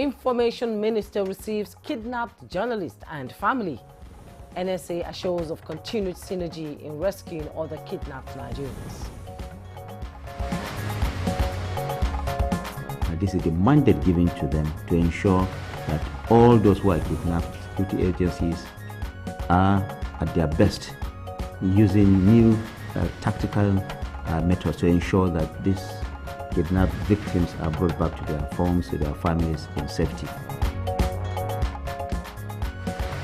Information Minister receives kidnapped journalist and family. NSA assures of continued synergy in rescuing other kidnapped Nigerians. This is the mandate given to them to ensure that all those who are kidnapped, security agencies are at their best, using new tactical methods to ensure that these kidnapped victims are brought back to their homes, to their families in safety.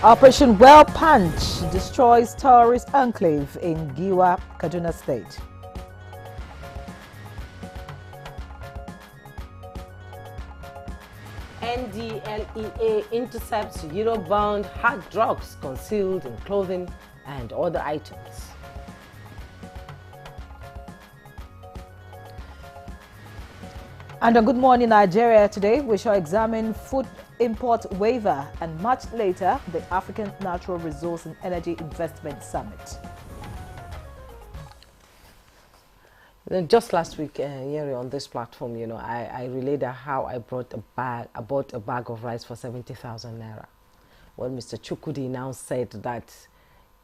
Operation Well Punch destroys terrorist enclave in Giwa, Kaduna State. NDLEA intercepts Euro-bound hard drugs concealed in clothing and other items. And on Good Morning Nigeria today, we shall examine food import waiver and much later, the African Natural Resource and Energy Investment Summit. Just last week, here on this platform, I relayed how I bought a bag of rice for 70,000 naira. Well, Mr. Chukudi now said that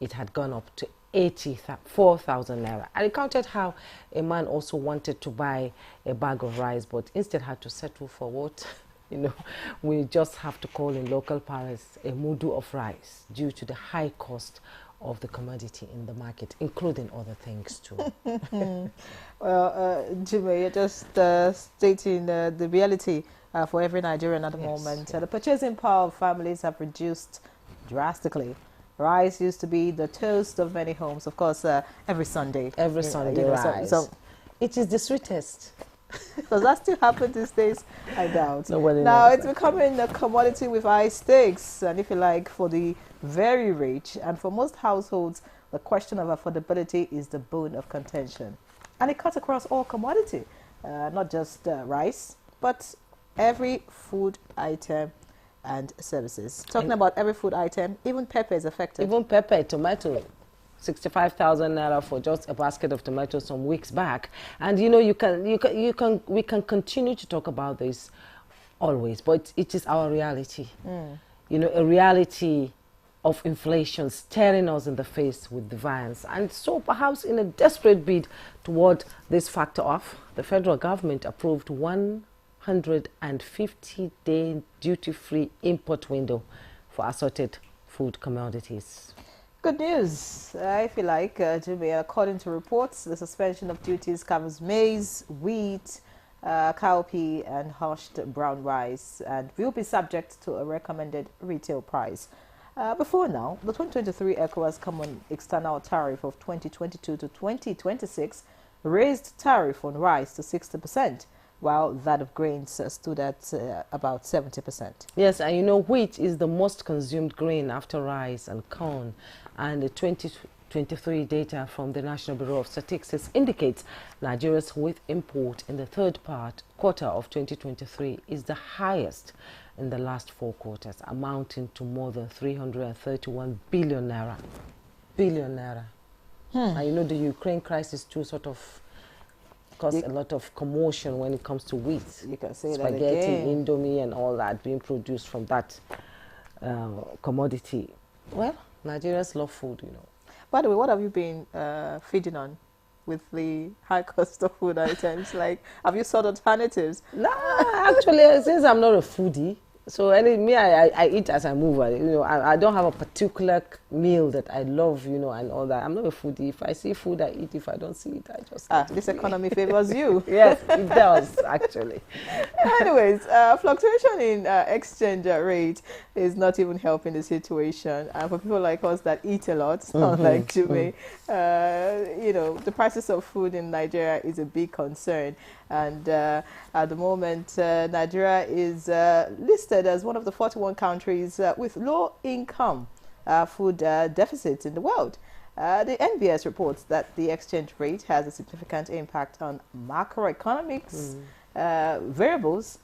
it had gone up to 84,000 naira. I recounted how a man also wanted to buy a bag of rice, but instead had to settle for what, we just have to call in local Paris a mudu of rice due to the high cost of the commodity in the market, including other things too. Well, Jimmy, you're just stating the reality for every Nigerian at the moment. The purchasing power of families have reduced drastically. Rice used to be the toast of many homes, of course, every Sunday. Every Sunday, rice. So it is the sweetest. Does that still happen these days? I doubt. Nobody now knows it's becoming a commodity with high stakes, and if you like, for the very rich. And for most households, the question of affordability is the bone of contention. And it cuts across all commodity, not just rice, but every food item and services. Talking about every food item, even pepper is affected. Even pepper, tomato. 65,000 naira for just a basket of tomatoes some weeks back. And we can continue to talk about this always, but it is our reality. A reality of inflation staring us in the face with defiance. And so perhaps in a desperate bid toward this factor off, the federal government approved 150-day duty-free import window for assorted food commodities. Good news, I feel like, Jimmy. According to reports, the suspension of duties covers maize, wheat, cowpea and hushed brown rice, and will be subject to a recommended retail price. Before now, the 2023 ECOWAS Common External Tariff of 2022 to 2026 raised tariff on rice to 60%, while that of grains stood at about 70%. Yes, and wheat is the most consumed grain after rice and corn. And the 2023 data from the National Bureau of Statistics indicates Nigeria's wheat import in the third quarter of 2023 is the highest in the last 4 quarters, amounting to more than 331 billion naira. And the Ukraine crisis too sort of caused a lot of commotion when it comes to wheat. You can say spaghetti, that again. Indomie and all that being produced from that commodity. Well, Nigerians love food, By the way, what have you been feeding on with the high cost of food items? Like, have you sought alternatives? No, actually, since I'm not a foodie, so I eat as I move. I don't have a particular meal that I love, and all that. I'm not a foodie. If I see food, I eat. If I don't see it, I just this economy favors you. Yes, it does, actually. Anyways, fluctuation in exchange rate is not even helping the situation. And for people like us that eat a lot, not like Jimmy, the prices of food in Nigeria is a big concern. And at the moment, Nigeria is listed as one of the 41 countries with low income food deficits in the world. The NBS reports that the exchange rate has a significant impact on macroeconomics variables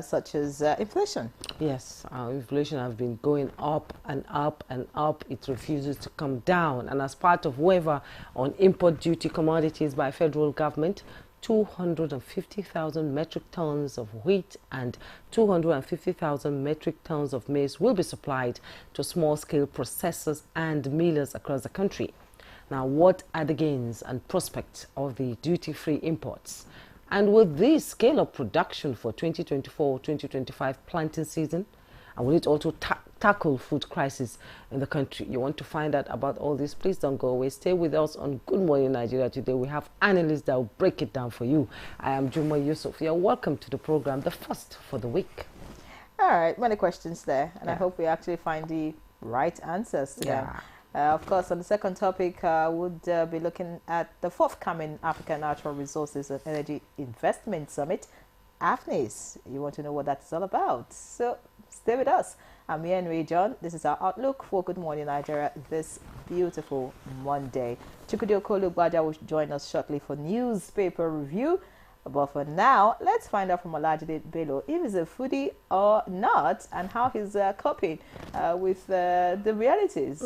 such as inflation. Yes, our inflation has been going up and up and up. It refuses to come down. And as part of waiver on import duty commodities by federal government, 250,000 metric tons of wheat and 250,000 metric tons of maize will be supplied to small-scale processors and millers across the country. Now, what are the gains and prospects of the duty-free imports? And will this scale up production for 2024-2025 planting season? And will it also tackle food crisis in the country? You want to find out about all this? Please don't go away. Stay with us on Good Morning Nigeria today. We have analysts that will break it down for you. I am Juma Yusuf. You're welcome to the program, the first for the week. All right, many questions there, and I hope we actually find the right answers to them. Of course, on the second topic, would be looking at the forthcoming African Natural Resources and Energy Investment Summit, AFNIS. You want to know what that's all about? So stay with us. I'm Ray John. This is our outlook for Good Morning Nigeria this beautiful Monday. Chukwudi Okolu-Gbaja will join us shortly for newspaper review. But for now, let's find out from Olajide Bello if he's a foodie or not and how he's coping with the realities.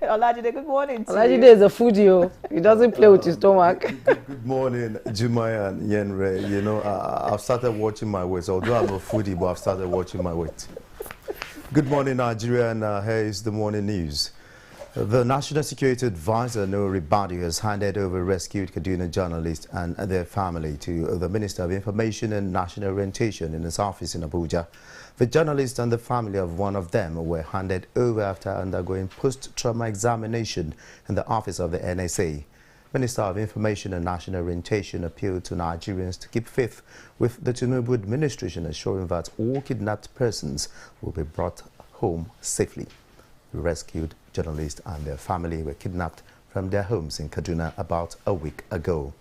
Olajide, good morning to Olajide is a foodie. He doesn't play with his stomach. Good morning, Jumaya and Yenre. You know, I've started watching my weight. Although I'm a foodie, but I've started watching my weight. Good morning, Nigeria, and here is the morning news. The National Security Advisor, Nuri Badi, has handed over rescued Kaduna journalists and their family to the Minister of Information and National Orientation in his office in Abuja. The journalist and the family of one of them were handed over after undergoing post-trauma examination in the office of the NSA. Minister of Information and National Orientation appealed to Nigerians to keep faith with the Tinubu administration, assuring that all kidnapped persons will be brought home safely. The rescued journalists and their family were kidnapped from their homes in Kaduna about a week ago.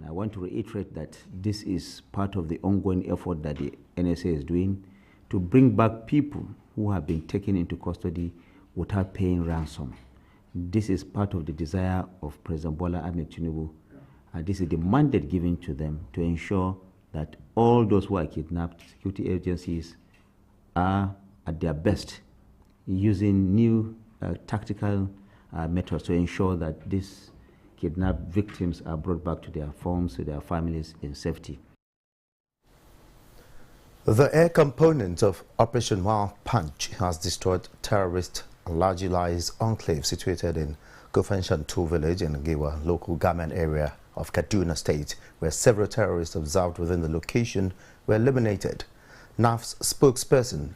I want to reiterate that this is part of the ongoing effort that the NSA is doing to bring back people who have been taken into custody without paying ransom. This is part of the desire of President Bola Ahmed Tinubu. This is the mandate given to them to ensure that all those who are kidnapped, security agencies are at their best using new tactical methods to ensure that these kidnapped victims are brought back to their homes, to their families in safety. The air component of Operation Wild Punch has destroyed terrorist Alajilai's enclave situated in Gofenshantu village in Giwa local government area of Kaduna State, where several terrorists observed within the location were eliminated. NAF's spokesperson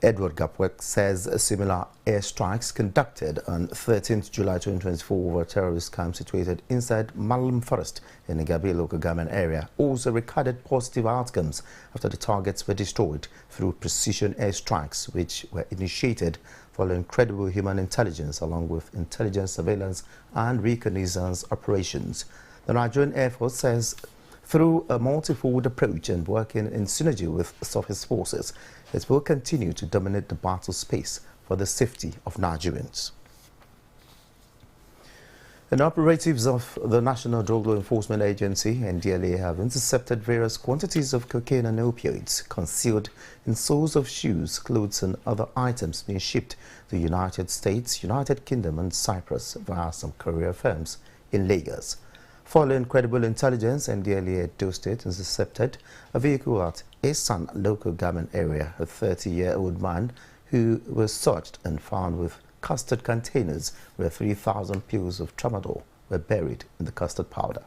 Edward Gapwek says similar airstrikes conducted on 13th July 2024 over a terrorist camp situated inside Malam Forest in the Gabi local government area also recorded positive outcomes after the targets were destroyed through precision airstrikes, which were initiated following credible human intelligence along with intelligence surveillance and reconnaissance operations. The Nigerian Air Force says through a multi-fold approach and working in synergy with surface forces, it will continue to dominate the battle space for the safety of Nigerians. And operatives of the National Drug Law Enforcement Agency, NDLA, have intercepted various quantities of cocaine and opioids concealed in soles of shoes, clothes and other items being shipped to the United States, United Kingdom and Cyprus via some courier firms in Lagos. Following credible intelligence, NDLA Edo State intercepted a vehicle at Esan local government area. A 30-year-old man who was searched and found with custard containers where 3,000 pills of tramadol were buried in the custard powder.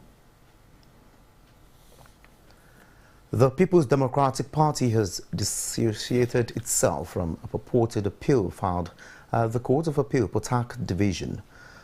The People's Democratic Party has dissociated itself from a purported appeal filed at the Court of Appeal Potak Division.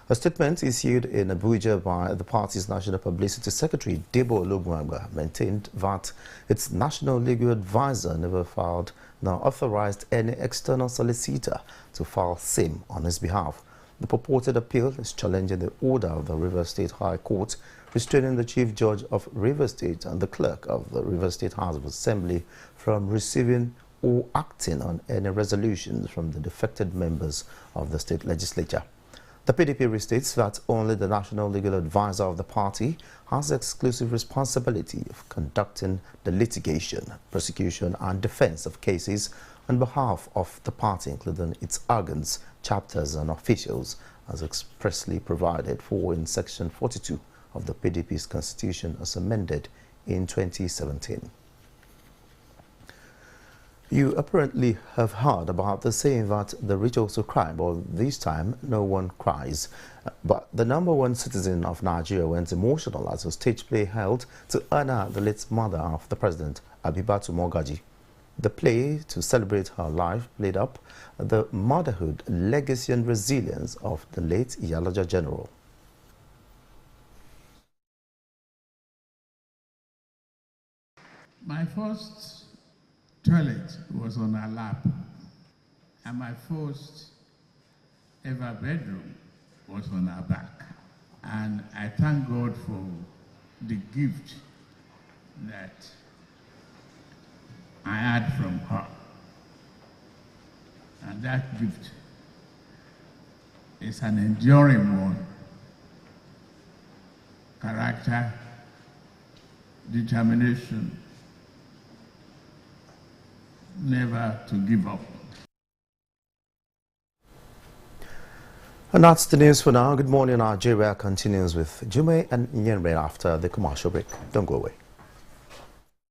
A statement issued in Abuja by the party's National Publicity Secretary, Debo Olugwagba, maintained that its national legal advisor never filed nor authorized any external solicitor to file same on his behalf. The purported appeal is challenging the order of the Rivers State High Court restraining the Chief Judge of Rivers State and the Clerk of the Rivers State House of Assembly from receiving or acting on any resolutions from the defected members of the state legislature. The PDP restates that only the national legal advisor of the party has the exclusive responsibility of conducting the litigation, prosecution and defense of cases on behalf of the party, including its organs, chapters and officials, as expressly provided for in Section 42 of the PDP's constitution as amended in 2017. You apparently have heard about the saying that the rich also cry, but this time no one cries. But the #1 citizen of Nigeria went emotional as a stage play held to honor the late mother of the president, Abibatu Mogaji. The play, to celebrate her life, played up the motherhood, legacy and resilience of the late Iyaloja General. My first toilet was on her lap, and my first ever bedroom was on her back. And I thank God for the gift that I had from her. And that gift is an enduring one. Character, determination, never to give up. And that's the news for now. Good morning, Nigeria continues with Jume and Nyenre after the commercial break. Don't go away.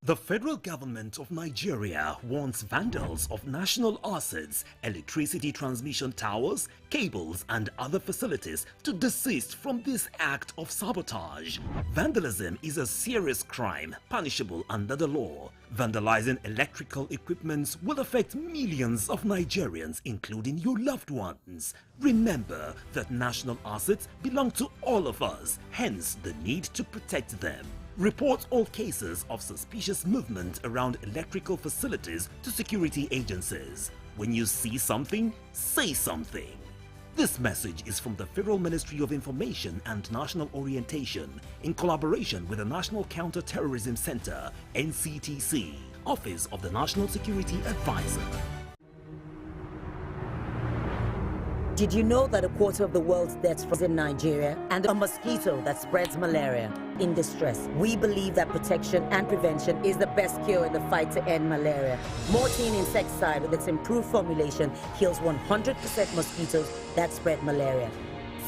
The federal government of Nigeria warns vandals of national assets, electricity transmission towers, cables and other facilities to desist from this act of sabotage. Vandalism is a serious crime punishable under the law. Vandalizing electrical equipment will affect millions of Nigerians, including your loved ones. Remember that national assets belong to all of us, hence the need to protect them. Report all cases of suspicious movement around electrical facilities to security agencies. When you see something, say something. This message is from the Federal Ministry of Information and National Orientation in collaboration with the National Counter-Terrorism Center, NCTC, Office of the National Security Advisor. Did you know that a quarter of the world's deaths are in Nigeria and a mosquito that spreads malaria in distress? We believe that protection and prevention is the best cure in the fight to end malaria. Mortein insecticide with its improved formulation kills 100% mosquitoes that spread malaria.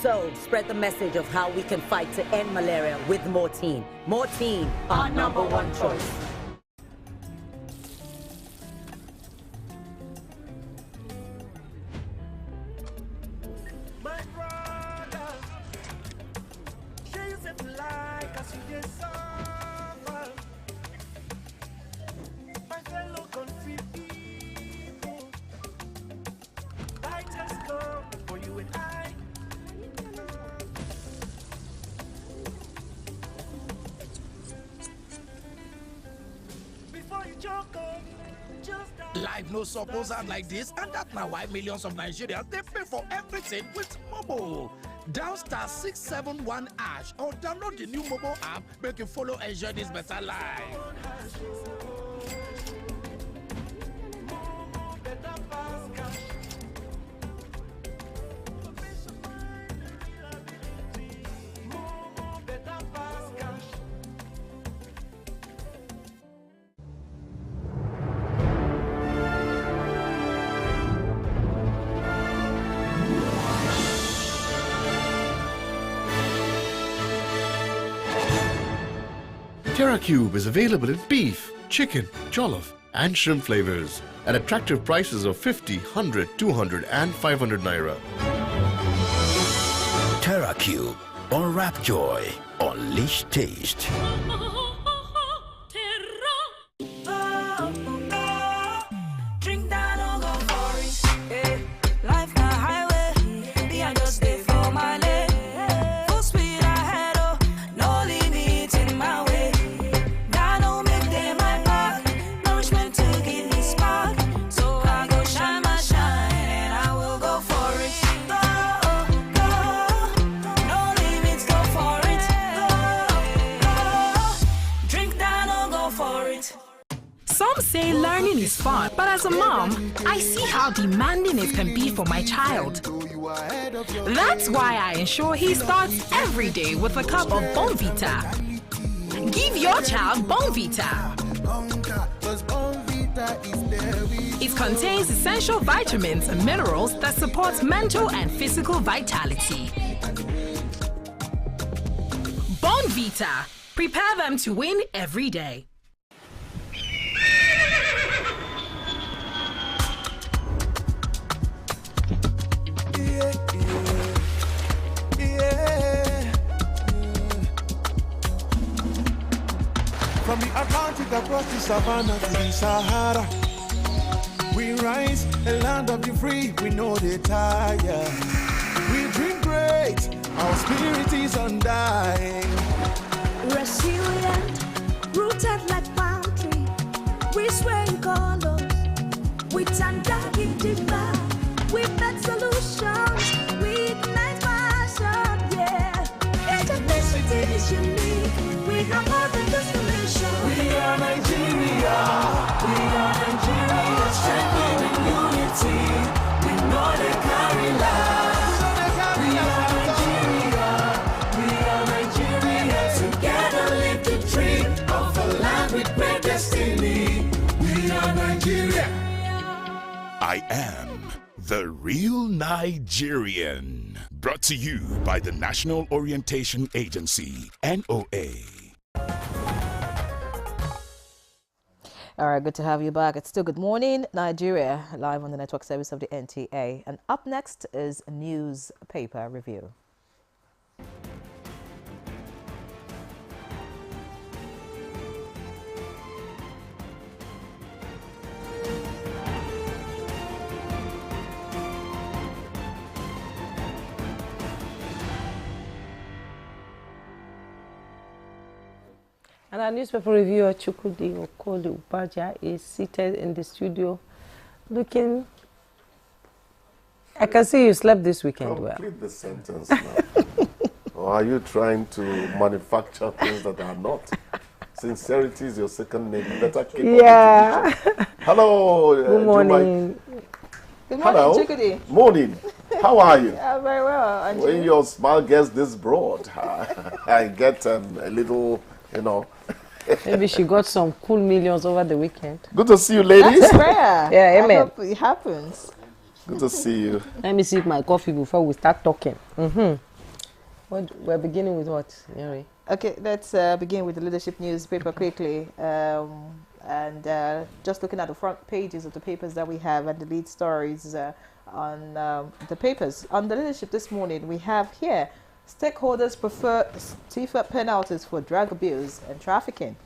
So spread the message of how we can fight to end malaria with Mortein. Mortein, our #1 choice. Life no suppose out like this, and that's now why millions of Nigerians they pay for everything with mobile. Dial *671# or download the new mobile app, make you follow enjoy this better life. TerraCube is available in beef, chicken, jollof and shrimp flavors at attractive prices of 50, 100, 200 and 500 naira. TerraCube, unwrap joy, unleash taste. Some say learning is fun, but as a mom, I see how demanding it can be for my child. That's why I ensure he starts every day with a cup of Bonvita. Give your child Bonvita. It contains essential vitamins and minerals that support mental and physical vitality. Bonvita. Prepare them to win every day. From the Atlantic across the savannah to the Sahara, we rise, a land of the free, we know they tire. We dream great, our spirit is undying. Resilient, rooted like palm tree, we sway in colors, with undying demand. We make solutions, we ignite passion, yeah. Ethnicity is unique, we have more than just a nation. We are Nigeria, strengthening unity. We know they carry lives. We are Nigeria, together live the dream of a land with great destiny. We are Nigeria. I am the real Nigerian. Brought to you by the National Orientation Agency, NOA. All right, good to have you back. It's still Good Morning Nigeria, live on the network service of the NTA. And up next is newspaper review. And our newspaper reviewer, Chukwudi Okoli Upaja, is seated in the studio looking... I can see you slept this weekend well. Complete the sentence now. Or are you trying to manufacture things that are not? Sincerity is your second name. You better keep on it. Hello. Good morning. Good morning, hello. Chukwudi. Morning. How are you? Very well. And when you? your smile gets this broad, I get a little, you know. Maybe she got some cool millions over the weekend. Good to see you, ladies. That's rare. Yeah, amen. I hope it happens. Good to see you. Let me sip my coffee before we start talking. We're beginning with what, Yuri? Okay, let's begin with the leadership newspaper quickly. Just looking at the front pages of the papers that we have and the lead stories on the papers. On the leadership this morning, we have here, stakeholders prefer stiffer penalties for drug abuse and trafficking.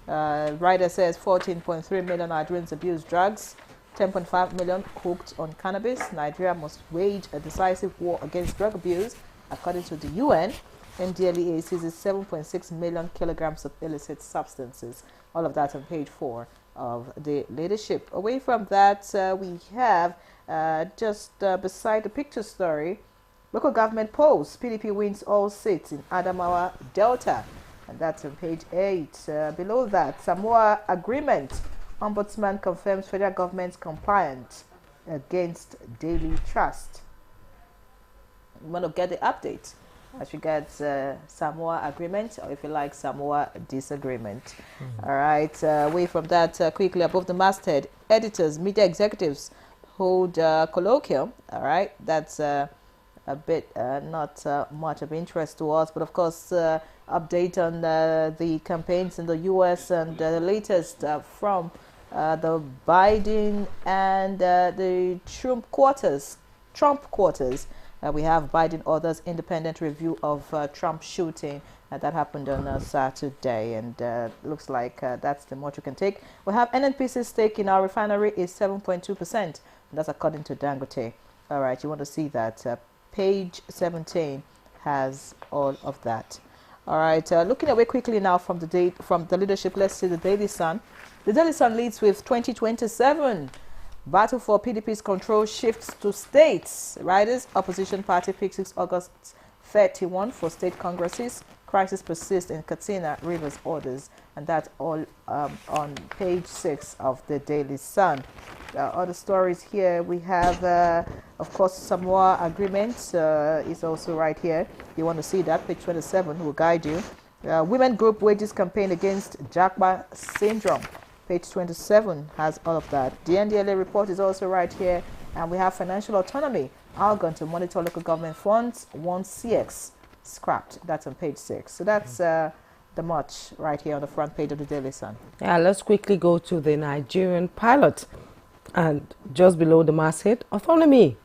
Writer says 14.3 million Nigerians abuse drugs, 10.5 million hooked on cannabis. Nigeria must wage a decisive war against drug abuse. According to the UN, NDLEA seizes 7.6 million kilograms of illicit substances. All of that on page 4 of the leadership. Away from that, we have just beside the picture story, local government polls. PDP wins all seats in Adamawa Delta. And that's on page 8. Below that, Samoa agreement. Ombudsman confirms federal government's compliance against daily trust. You want to get the update as regards Samoa agreement, or if you like, Samoa disagreement. All right. Away from that, quickly above the masthead, editors, media executives hold colloquium. All right. That's a bit not much of interest to us, but of course, update on the campaigns in the U.S. and the latest from the Biden and the Trump quarters. We have Biden orders independent review of Trump shooting that happened on Saturday, and looks like that's the much you can take. We have NNPC's stake in our refinery is 7.2%. That's according to Dangote. All right, you want to see that. Page 17 has all of that. All right, looking away quickly now from the leadership, let's see the Daily Sun. The Daily Sun leads with 2027. Battle for PDP's control shifts to states. Riders, opposition party picks August 31 for state congresses. Crisis persists in Katsina, Rivers orders. And that's all on page 6 of the Daily Sun. Other stories here, we have, of course, Samoa agreement is also right here. You want to see that, page 27 will guide you. Women group wages campaign against Jacba syndrome. Page 27 has all of that. The NDLA report is also right here, and we have financial autonomy. Argon to monitor local government funds, 1CX scrapped. That's on page 6. So that's the much right here on the front page of the Daily Sun. Yeah, let's quickly go to the Nigerian pilot. And just below the masthead, autonomy.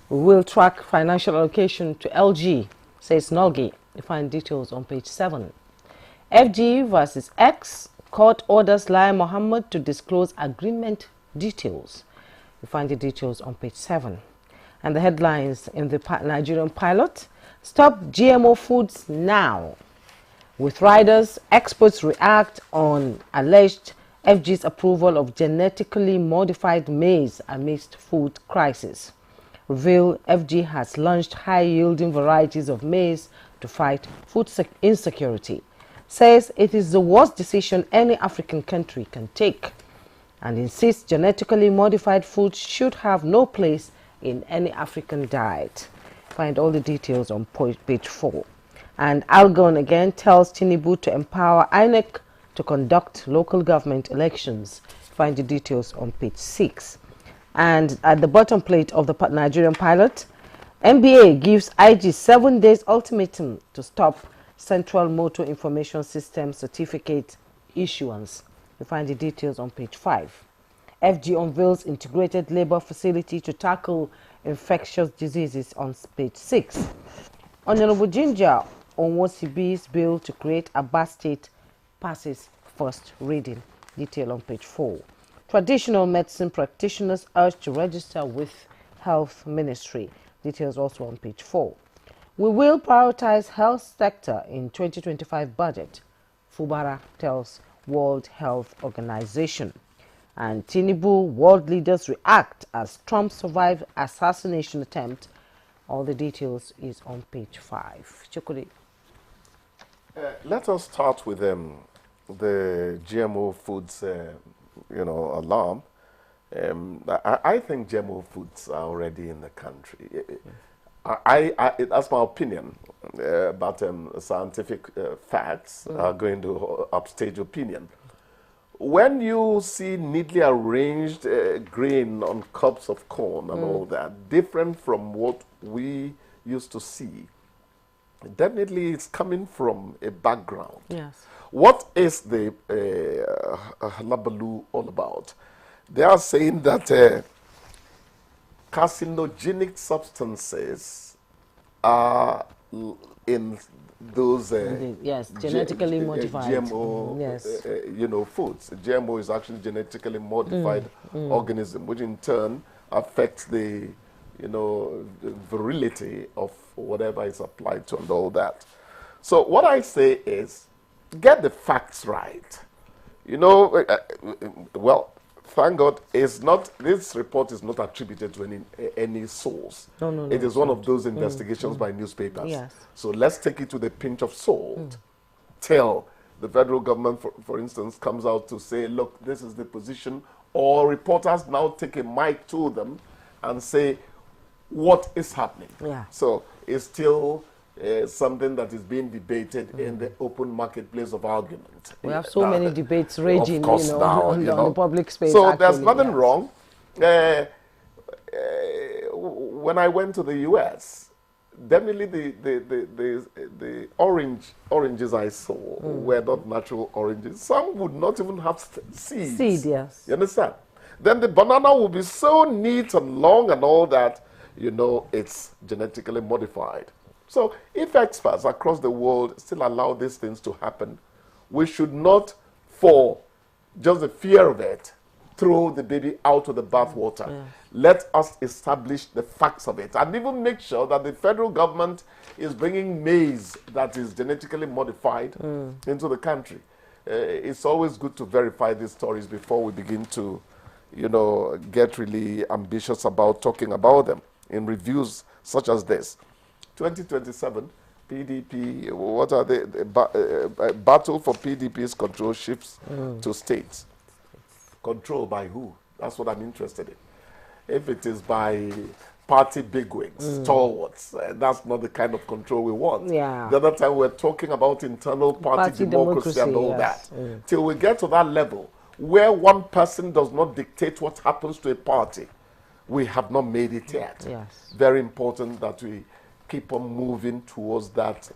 We will track financial allocation to LG, says Nolgi. You find details on page 7. FG versus X. Court orders Lai Mohammed to disclose agreement details. You find the details on page 7. And the headlines in the Nigerian pilot. Stop GMO foods now. With riders, experts react on alleged FG's approval of genetically modified maize amidst food crisis. Reveal FG has launched high-yielding varieties of maize to fight food insecurity. Says it is the worst decision any African country can take, and insists genetically modified food should have no place in any African diet. Find all the details on page 4. And Algon again tells Tinubu to empower INEC to conduct local government elections. Find the details on page 6. And at the bottom plate of the Nigerian pilot, NBA gives IG 7 days ultimatum to stop Central Motor Information System certificate issuance. You find the details on page 5. FG unveils integrated labor facility to tackle infectious diseases on page 6. Honorable Ginger on WCB's bill to create a Aba state passes first reading. Detail on page 4. Traditional medicine practitioners urged to register with Health Ministry. Details also on page 4. We will prioritize health sector in 2025 budget, Fubara tells World Health Organization. And Tinubu, world leaders react as Trump survived assassination attempt. All the details is on page 5. Chukuri. Let us start with the GMO foods, alarm. I think GMO foods are already in the country. That's my opinion, but scientific facts are going to upstage opinion. When you see neatly arranged grain on cobs of corn and all that, different from what we used to see, definitely it's coming from a background. Yes. What is the halabaloo all about? They are saying that carcinogenic substances are in those yes, genetically modified GMO foods. GMO is actually genetically modified organism, which in turn affects the virility of whatever is applied to and all that. So what I say is, get the facts right. Well, thank God, this report is not attributed to any source. No, it is one of those investigations by newspapers. Yes. So let's take it with a pinch of salt. Till the federal government, for instance, comes out to say, look, this is the position, or reporters now take a mic to them and say what is happening. Yeah. So it's still something that is being debated in the open marketplace of argument. We have so many debates raging, on the public space. So there's nothing wrong. When I went to the U.S., definitely the oranges I saw were not natural oranges. Some would not even have seeds. Seed, yes. You understand? Then the banana will be so neat and long and all that, it's genetically modified. So if experts across the world still allow these things to happen, we should not, for just the fear of it, throw the baby out of the bathwater. Yeah. Let us establish the facts of it and even make sure that the federal government is bringing maize that is genetically modified into the country. It's always good to verify these stories before we begin to, get really ambitious about talking about them in reviews such as this. 2027, PDP, what are the battle for PDP's control shifts to states? Control by who? That's what I'm interested in. If it is by party bigwigs, stalwarts, that's not the kind of control we want. Yeah. The other time we're talking about internal party democracy and all that. Till we get to that level where one person does not dictate what happens to a party, we have not made it yet. Yes. Very important that we keep on moving towards that,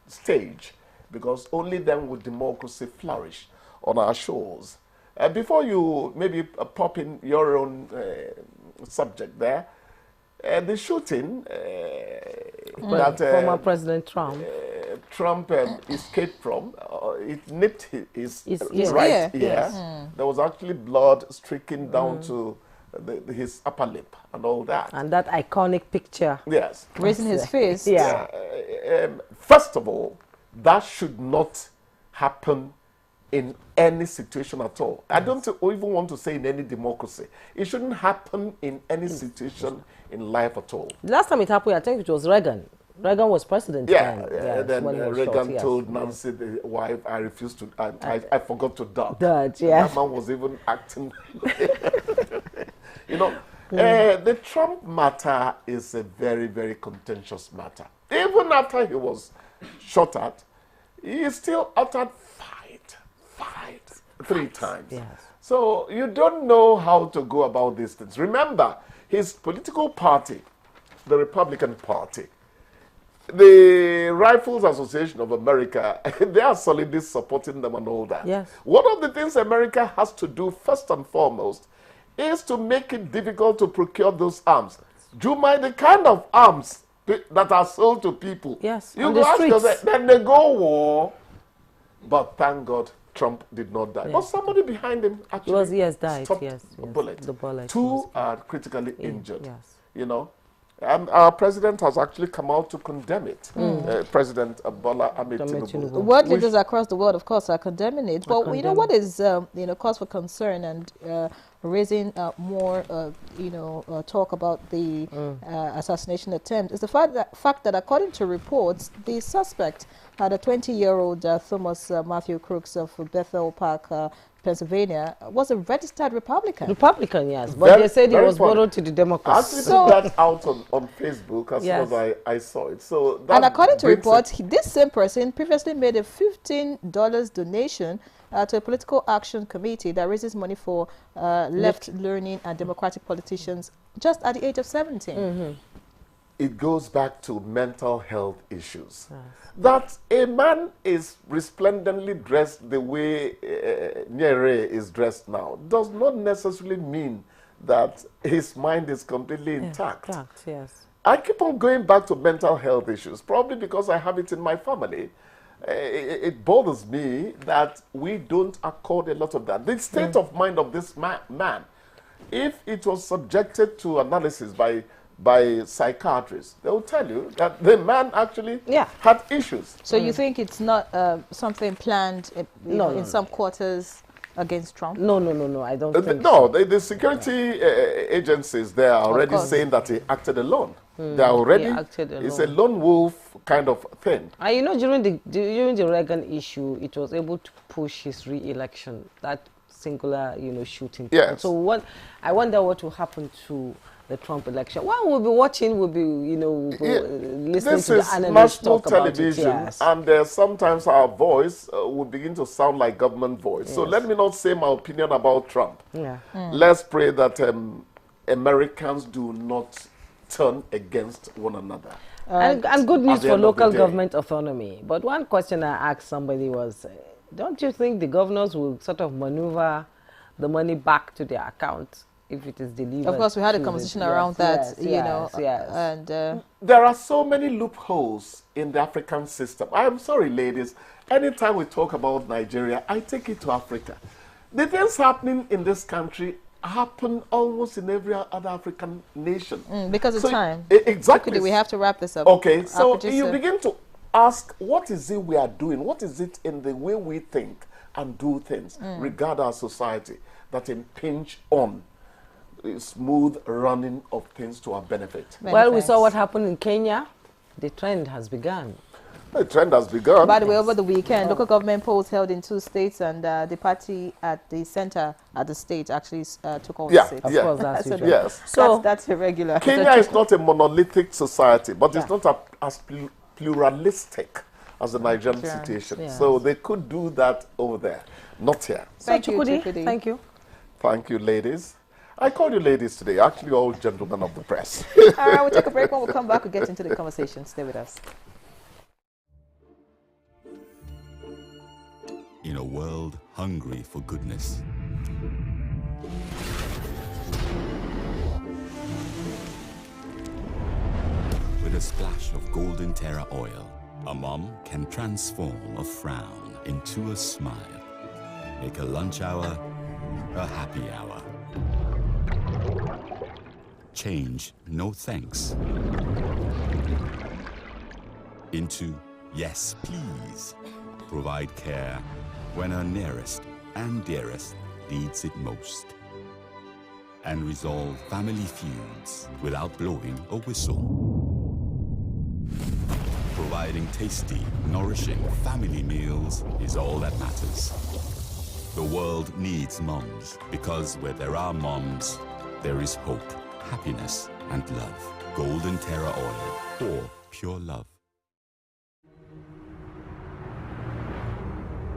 stage, because only then will democracy flourish on our shores. Before you maybe pop in your own subject there, the shooting that former President Trump escaped from, it nipped his ear. right ear. Yes. There was actually blood streaking down to his upper lip and all that. And that iconic picture. Yes. Raising his face. Yeah. First of all, that should not happen in any situation at all. I don't even want to say in any democracy. It shouldn't happen in any situation in life at all. The last time it happened, I think it was Reagan. Reagan was president then. Yes, then when he was Reagan shot, yes. told Nancy, the wife, I refused to, I forgot to duck. Dodge, yeah. That man was even acting. The Trump matter is a very, very contentious matter. Even after he was shot at, he still uttered fight 3 times. Yes. So you don't know how to go about these things. Remember, his political party, the Republican Party, the Rifles Association of America, they are solidly supporting them and all that. Yes. One of the things America has to do first and foremost is to make it difficult to procure those arms. Do you mind the kind of arms that are sold to people? Yes, You on go the ask streets. yourself, then they go war. But thank God, Trump did not die. Yes. But somebody behind him actually died. stopped Yes, the bullet. The bullet. 2 are critically injured. Yes. And our president has actually come out to condemn it. President Bola Ahmed Tinubu. The world leaders across the world, of course, are condemning it. But what is cause for concern and raising more talk about the assassination attempt is the fact that according to reports, the suspect had a 20-year-old Thomas Matthew Crooks of Bethel Park, Pennsylvania, was a registered Republican. Republican, yes. But they said he was borrowed to the Democrats. I actually put that out on Facebook as soon as I saw it. So and according to reports, this same person previously made a $15 donation to a political action committee that raises money for left-leaning and democratic politicians just at the age of 17. Mm-hmm. It goes back to mental health issues. Yes. That a man is resplendently dressed the way Nyere is dressed now does not necessarily mean that his mind is completely intact. Yes. I keep on going back to mental health issues, probably because I have it in my family. It bothers me that we don't accord a lot of that. The state of mind of this man, if it was subjected to analysis by psychiatrists, they will tell you that the man actually had issues. So you think it's not something planned in some quarters against Trump? No, I don't think so. The security agencies, they are already saying that he acted alone. They are already, it's a lone wolf kind of thing. And during the Reagan issue, it was able to push his re-election, that singular, shooting. Yes. So I wonder what will happen to the Trump election. One will be watching, will be, listening to the analysts talk about it. This is national television, and sometimes our voice will begin to sound like government voice. Yes. So let me not say my opinion about Trump. Yeah. Let's pray that Americans do not turn against one another. And good news for local government autonomy. But one question I asked somebody was, don't you think the governors will sort of maneuver the money back to their account if it is delivered? Of course, we had a conversation around that, yes. And there are so many loopholes in the African system. I'm sorry, ladies. Anytime we talk about Nigeria, I take it to Africa. The things happening in this country happen almost in every other African nation. Because of time. Exactly. We have to wrap this up. Okay, so you begin to ask, what is it we are doing? What is it in the way we think and do things, regard our society, that impinge on smooth running of things to our benefit? Well, we saw what happened in Kenya. The trend has begun. The trend has begun. By the way, over the weekend, local government polls held in 2 states, and the party at the center at the state actually took all the seats. Of course, that's so yes. So that's irregular. Kenya is not a monolithic society, but it's not as pluralistic as the Nigerian situation. So they could do that over there. not here. Thank you, Chukudi, Chukudi. thank you. Thank you, ladies. I called you ladies today, actually all gentlemen of the press. All right, we'll take a break. When we'll come back, we'll get into the conversation. Stay with us. In a world hungry for goodness, with a splash of golden Terra oil, a mom can transform a frown into a smile. Make a lunch hour a happy hour. Change no thanks into yes please. Provide care when our nearest and dearest needs it most. And resolve family feuds without blowing a whistle. Providing tasty, nourishing family meals is all that matters. The world needs moms, because where there are moms, there is hope, happiness, and love. Golden Terra Oil, or pure love.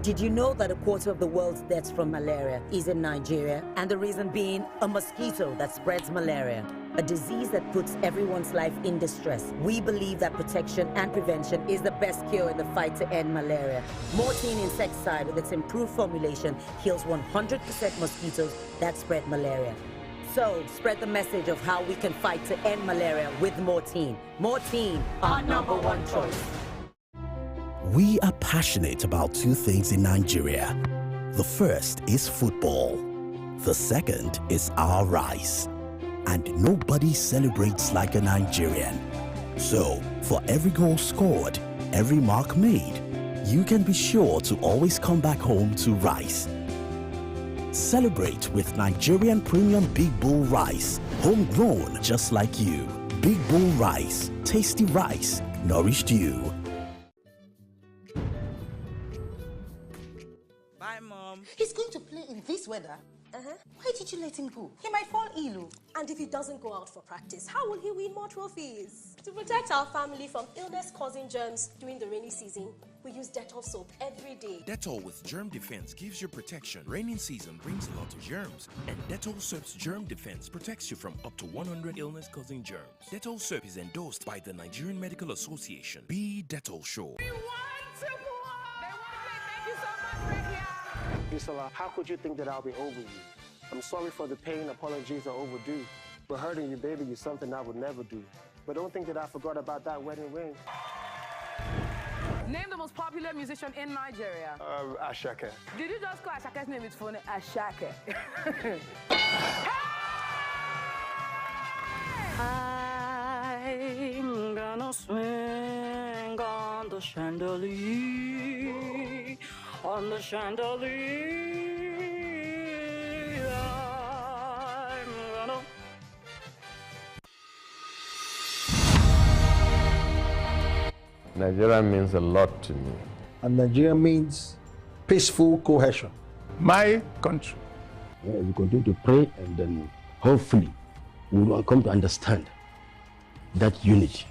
Did you know that a quarter of the world's deaths from malaria is in Nigeria? And the reason being a mosquito that spreads malaria, a disease that puts everyone's life in distress. We believe that protection and prevention is the best cure in the fight to end malaria. Mortein insecticide with its improved formulation kills 100% mosquitoes that spread malaria. So, spread the message of how we can fight to end malaria with Mortein. Mortein, our #1 choice. We are passionate about two things in Nigeria. The first is football. The second is our rice. And nobody celebrates like a Nigerian. So, for every goal scored, every mark made, you can be sure to always come back home to rice. Celebrate with Nigerian Premium Big Bull Rice, homegrown just like you. Big Bull Rice, tasty rice, nourished you. Bye, Mom. He's going to play in this weather. Why did you let him go? He might fall ill. And if he doesn't go out for practice, how will he win more trophies? To protect our family from illness-causing germs during the rainy season, we use Dettol soap every day. Dettol with germ defense gives you protection. Raining season brings a lot of germs, and Dettol soap's germ defense protects you from up to 100 illness-causing germs. Dettol soap is endorsed by the Nigerian Medical Association. Be Dettol sure. Isola, how could you think that I'll be over you? I'm sorry for the pain, apologies are overdue. But hurting you, baby, is something I would never do. But don't think that I forgot about that wedding ring. Name the most popular musician in Nigeria. Ashake. Did you just call Ashake's name? It's funny, Ashake. I'm gonna swing on the chandelier, on the chandelier. I'm gonna... Nigeria means a lot to me. And Nigeria means peaceful cohesion. My country. Yeah, we continue to pray, and then hopefully we will come to understand that unity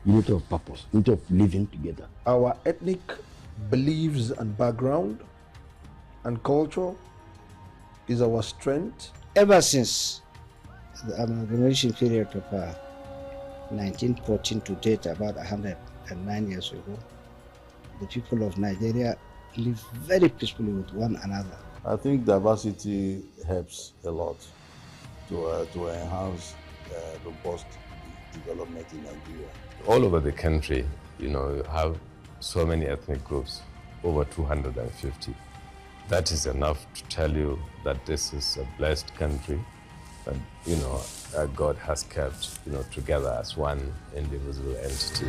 of purpose, unity of living together. Our ethnic beliefs and background and culture is our strength. Ever since the amalgamation period of 1914 to date, about 109 years ago, the people of Nigeria live very peacefully with one another. I think diversity helps a lot to enhance robust development in Nigeria. All over the country, you have so many ethnic groups, over 250. That is enough to tell you that this is a blessed country, that, God has kept, together as one indivisible entity.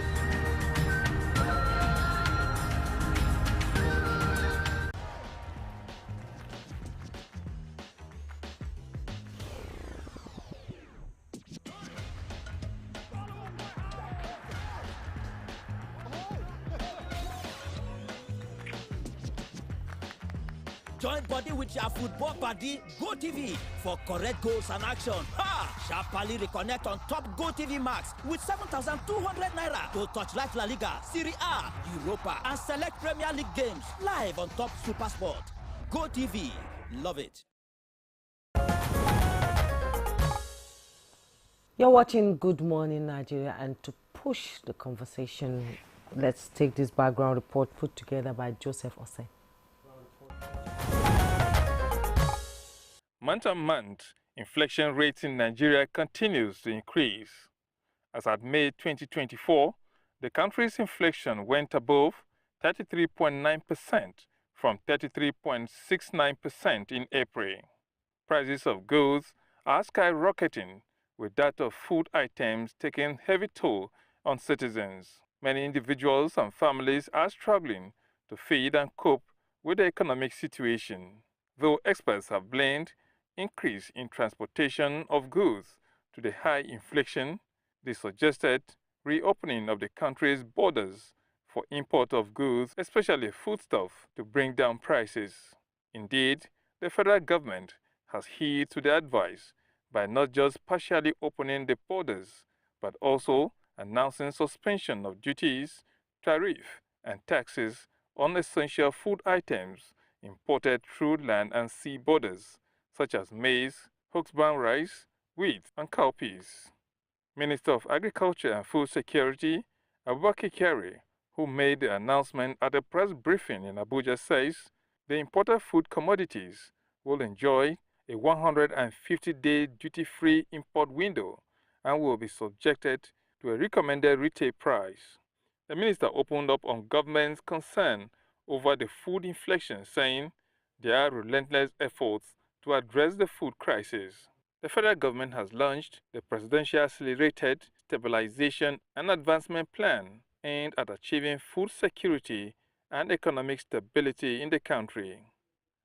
Join body with your football buddy, GoTV, for correct goals and action. Ha! Sharply reconnect on top GoTV Max with 7,200 Naira to Torchlight La Liga, Serie A, Europa, and select Premier League games live on top Super Sport. GoTV. Love it. You're watching Good Morning Nigeria, and to push the conversation, let's take this background report put together by Joseph Ose. Month on month, inflation rates in Nigeria continues to increase. As at May 2024, the country's inflation went above 33.9% from 33.69% in April. Prices of goods are skyrocketing, with that of food items taking heavy toll on citizens. Many individuals and families are struggling to feed and cope with the economic situation. Though experts have blamed increase in transportation of goods to the high inflation, they suggested reopening of the country's borders for import of goods, especially foodstuff, to bring down prices. Indeed, the federal government has heeded to the advice by not just partially opening the borders, but also announcing suspension of duties, tariff, and taxes on essential food items imported through land and sea borders, such as maize, hoexbound rice, wheat, and cowpeas. Minister of Agriculture and Food Security, Abubakar Kyari, who made the announcement at a press briefing in Abuja, says the imported food commodities will enjoy a 150-day duty-free import window and will be subjected to a recommended retail price. The minister opened up on government's concern over the food inflation, saying there are relentless efforts to address the food crisis. The federal government has launched the Presidential Accelerated Stabilization and Advancement Plan aimed at achieving food security and economic stability in the country.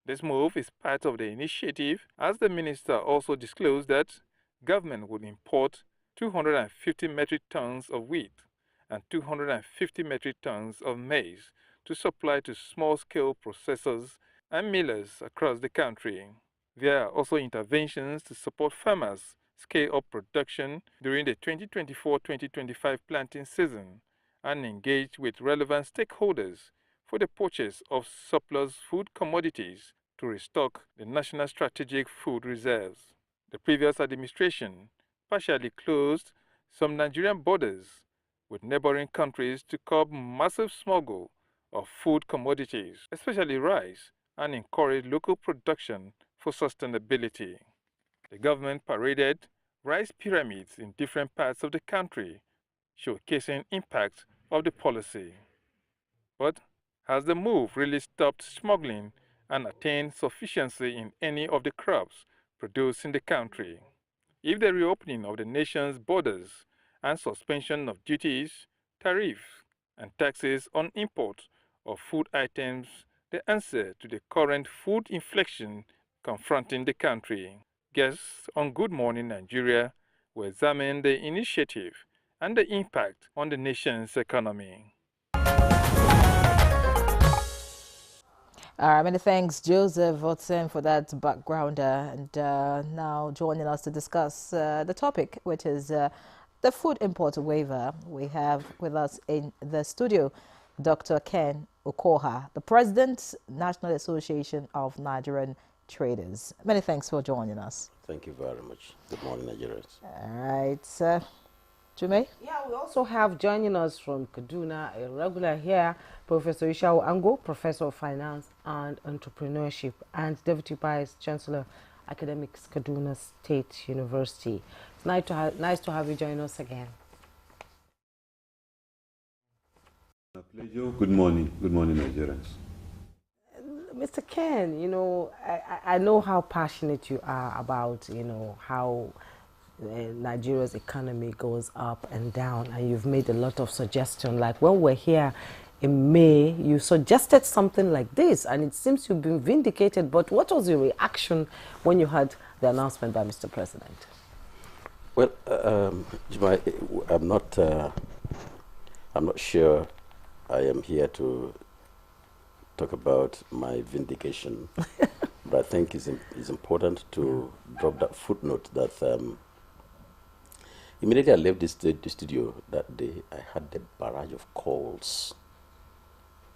This move is part of the initiative, as the minister also disclosed that government would import 250 metric tons of wheat and 250 metric tons of maize to supply to small-scale processors and millers across the country. There are also interventions to support farmers scale up production during the 2024-2025 planting season and engage with relevant stakeholders for the purchase of surplus food commodities to restock the national strategic food reserves. The previous administration partially closed some Nigerian borders with neighboring countries to curb massive smuggle of food commodities, especially rice, and encourage local production for sustainability. The government paraded rice pyramids in different parts of the country, showcasing impact of the policy. But has the move really stopped smuggling and attained sufficiency in any of the crops produced in the country? If the reopening of the nation's borders and suspension of duties, tariffs, and taxes on import of food items the answer to the current food inflation confronting the country? Guests on Good Morning Nigeria will examine the initiative and the impact on the nation's economy. Many thanks, Joseph Watson, for that background. And now joining us to discuss the topic, which is the food import waiver. We have with us in the studio Dr. Ken Okoha, the President, National Association of Nigerian Traders. Many thanks for joining us. Thank you very much. Good morning, Nigerians. All right, Jume? Yeah, we also have joining us from Kaduna, a regular here, Professor Ishao Ango, Professor of Finance and Entrepreneurship and Deputy Vice Chancellor, Academics, Kaduna State University. It's nice to have you join us again. A pleasure. Good morning, Nigerians. Mr. Ken, you know, I know how passionate you are about, you know, how Nigeria's economy goes up and down, and you've made a lot of suggestions. Like when we're here in May, you suggested something like this, and it seems you've been vindicated. But what was your reaction when you heard the announcement by Mr. President? Well, I'm not sure I am here to talk about my vindication, but I think it's important to drop that footnote that immediately I left the studio that day, I had a barrage of calls.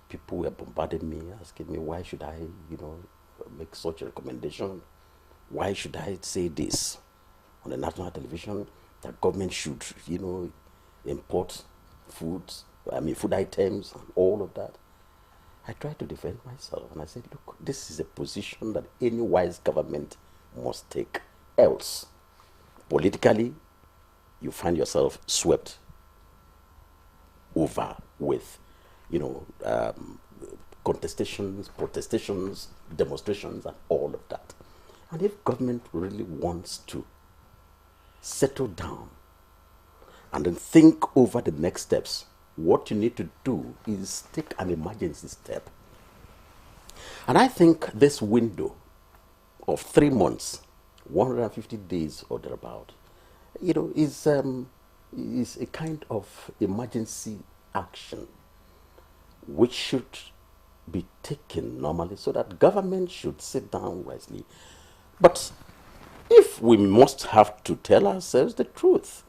People were bombarding me, asking me why should I, make such a recommendation? Why should I say this on the national television, that government should, import food items and all of that? I tried to defend myself, and I said, look, this is a position that any wise government must take. Else, politically, you find yourself swept over with, contestations, protestations, demonstrations, and all of that. And if government really wants to settle down and then think over the next steps, what you need to do is take an emergency step. And I think this window of 3 months, 150 days or thereabout, is a kind of emergency action which should be taken normally so that government should sit down wisely. But if we must have to tell ourselves the truth,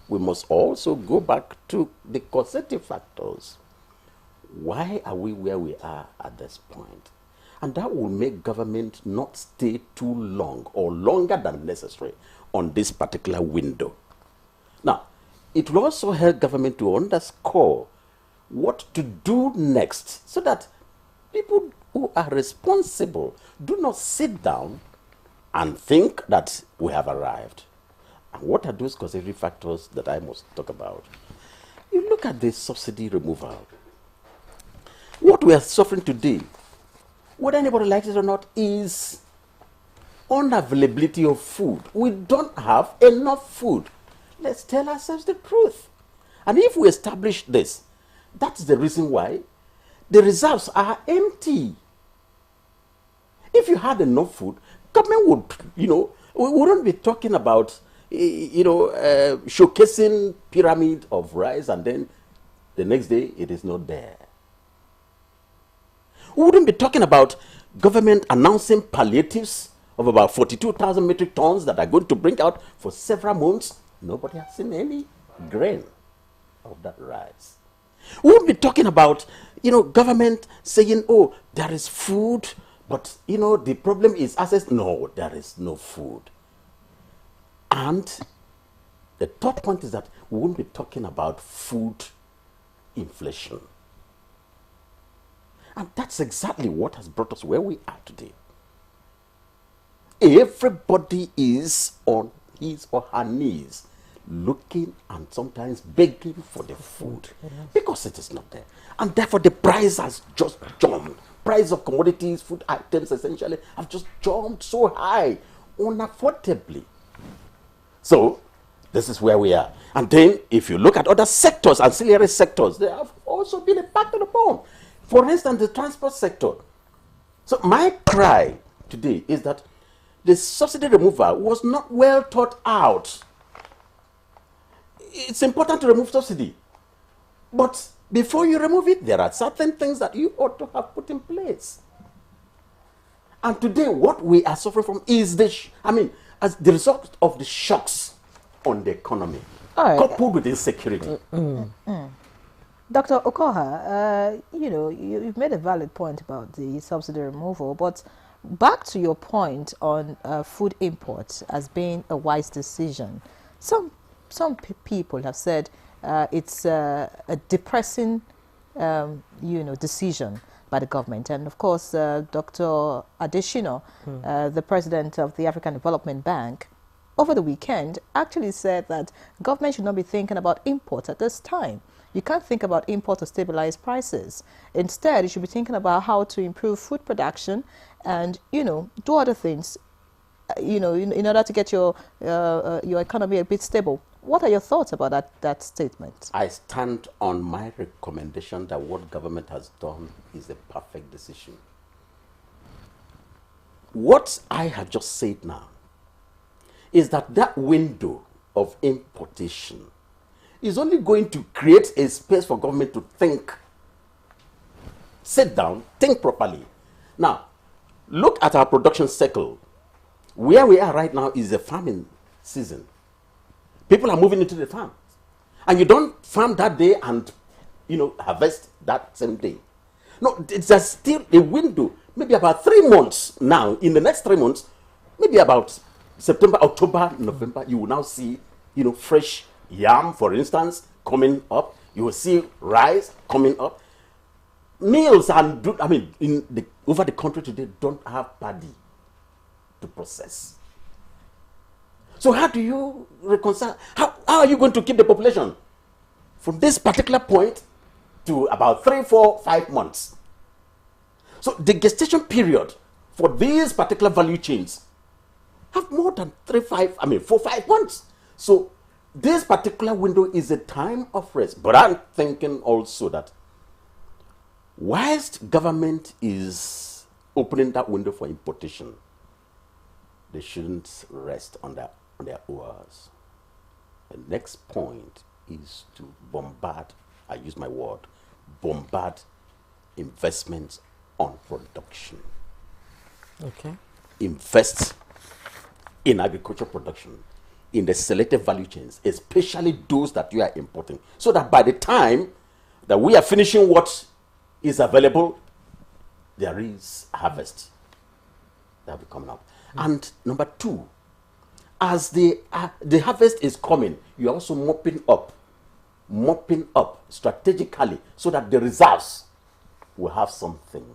we must also go back to the causative factors. Why are we where we are at this point? And that will make government not stay too long or longer than necessary on this particular window. Now, it will also help government to underscore what to do next so that people who are responsible do not sit down and think that we have arrived. And what are those causative factors that I must talk about? You look at the subsidy removal. What we are suffering today, whether anybody likes it or not, is unavailability of food. We don't have enough food. Let's tell ourselves the truth. And if we establish this, that's the reason why the reserves are empty. If you had enough food, government would, we wouldn't be talking about, showcasing pyramid of rice and then the next day it is not there. We wouldn't be talking about government announcing palliatives of about 42,000 metric tons that are going to bring out for several months. Nobody has seen any grain of that rice. We wouldn't be talking about, government saying, oh, there is food, but, the problem is access. No, there is no food. And the third point is that we won't be talking about food inflation. And that's exactly what has brought us where we are today. Everybody is on his or her knees looking and sometimes begging for the food because it is not there. And therefore the price has just jumped. Price of commodities, food items essentially have just jumped so high, unaffordably. So this is where we are. And then if you look at other sectors, ancillary sectors, they have also been impacted upon. For instance, the transport sector. So my cry today is that the subsidy removal was not well thought out. It's important to remove subsidy. But before you remove it, there are certain things that you ought to have put in place. And today, what we are suffering from is as the result of the shocks on the economy, coupled with insecurity. Dr. Okoha, you've made a valid point about the subsidy removal, but back to your point on food imports as being a wise decision. Some people have said it's a depressing, decision by the government. And of course, Dr. Adeshino, the president of the African Development Bank, over the weekend actually said that government should not be thinking about imports at this time. You can't think about import to stabilize prices. Instead, you should be thinking about how to improve food production and, do other things, in order to get your economy a bit stable. What are your thoughts about that statement? I stand on my recommendation that what government has done is a perfect decision. What I have just said now is that window of importation is only going to create a space for government to think, sit down, think properly. Now, look at our production cycle. Where we are right now is a farming season. People are moving into the farm. And you don't farm that day and, harvest that same day. No, there's still a window. maybe about 3 months now, in the next 3 months, maybe about September, October, November, you will now see, fresh yam, for instance, coming up. You will see rice coming up. Meals and over the country today don't have paddy to process. So how do you reconcile? How are you going to keep the population from this particular point to about 3, 4, 5 months? So the gestation period for these particular value chains have more than 4, 5 months. So this particular window is a time of rest. But I'm thinking also that whilst government is opening that window for importation, they shouldn't rest on their oars. The next point is to bombard, I use my word, bombard investments on production. Okay. Invest in agriculture production, in the selective value chains, especially those that you are importing, so that by the time that we are finishing what is available, there is harvest that will be coming up. And number 2, as the harvest is coming, you are also mopping up strategically so that the reserves will have something.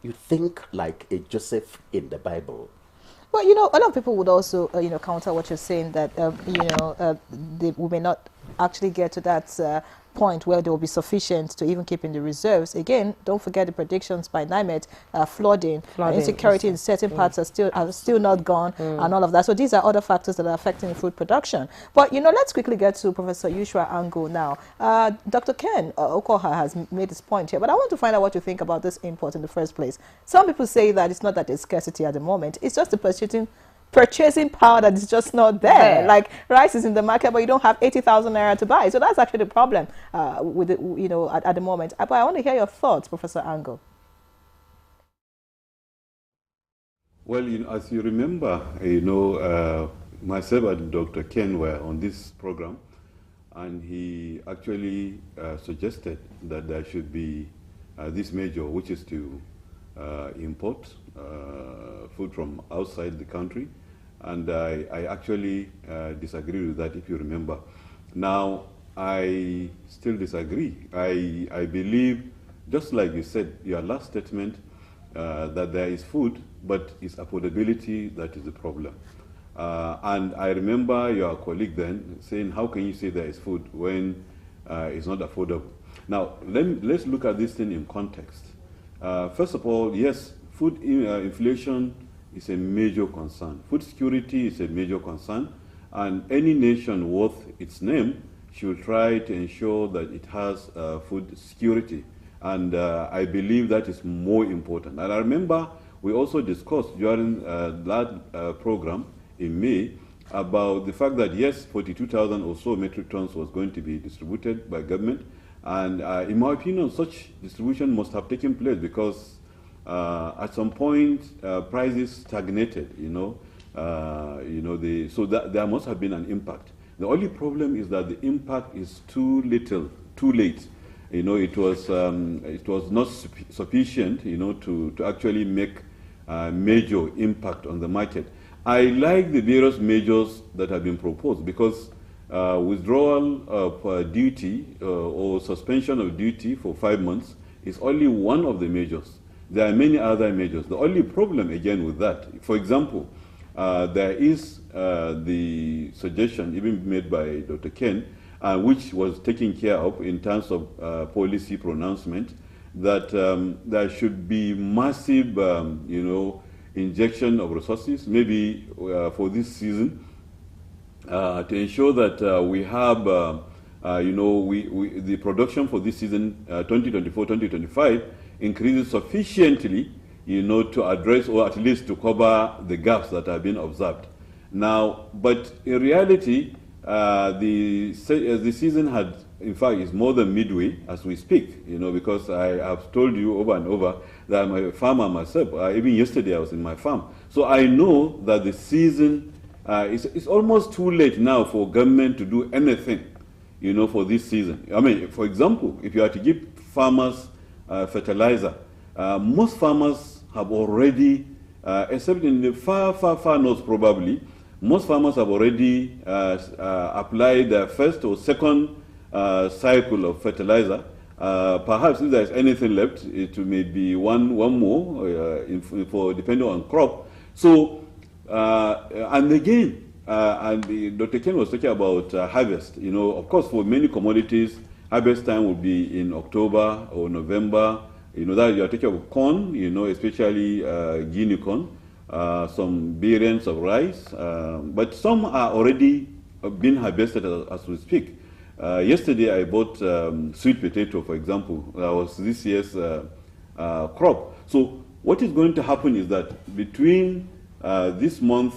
You think like a Joseph in the Bible. Well, a lot of people would also, counter what you're saying, that, we may not actually get to that point where there will be sufficient to even keep in the reserves. Again, don't forget the predictions by NIMET, flooding, insecurity in certain parts are still not gone, and all of that. So these are other factors that are affecting food production. But, let's quickly get to Professor Yushua Ango now. Dr. Ken Okoha has made this point here, but I want to find out what you think about this import in the first place. Some people say that it's not that there's scarcity at the moment, it's just the purchasing power that is just not there. Yeah. Like rice is in the market, but you don't have 80,000 naira to buy. So that's actually the problem with it, at the moment. But I want to hear your thoughts, Professor Ango. Well, as you remember, myself and Dr. Ken were on this program, and he actually suggested that there should be this measure, which is to import food from outside the country, and I actually disagree with that, if you remember. Now, I still disagree. I believe, just like you said, your last statement, that there is food, but it's affordability that is the problem. And I remember your colleague then saying, how can you say there is food when it's not affordable? Now, let's look at this thing in context. First of all, yes, food inflation is a major concern. Food security is a major concern, and any nation worth its name should try to ensure that it has food security. And I believe that is more important. And I remember we also discussed during that program in May about the fact that, yes, 42,000 or so metric tons was going to be distributed by government. And in my opinion, such distribution must have taken place because at some point prices stagnated, so that there must have been an impact. The only problem is that the impact is too little, too late. It was not sufficient, to actually make a major impact on the market. I like the various measures that have been proposed because withdrawal of duty or suspension of duty for 5 months is only one of the measures. There are many other measures. The only problem, again, with that, for example, there is the suggestion even made by Dr. Ken, which was taken care of in terms of policy pronouncement, that there should be massive, injection of resources, maybe for this season, to ensure that we have, the production for this season, 2024-2025, increases sufficiently, to address or at least to cover the gaps that have been observed. Now, but in reality, the season had, in fact, is more than midway as we speak, because I have told you over and over that I'm a farmer myself. Even yesterday I was in my farm. So I know that the season, it's almost too late now for government to do anything, for this season. I mean, for example, if you are to give farmers fertilizer, most farmers have already, except in the far north probably, most farmers have already applied their first or second cycle of fertilizer. Perhaps if there's anything left, it may be one more for depending on crop. So, and again, Dr. Ken was talking about harvest. You know, of course, for many commodities, harvest time will be in October or November. You know, that you are talking about corn, you know, especially Guinea corn, some variants of rice, but some are already being harvested as we speak. Yesterday I bought sweet potato, for example. That was this year's crop. So what is going to happen is that between this month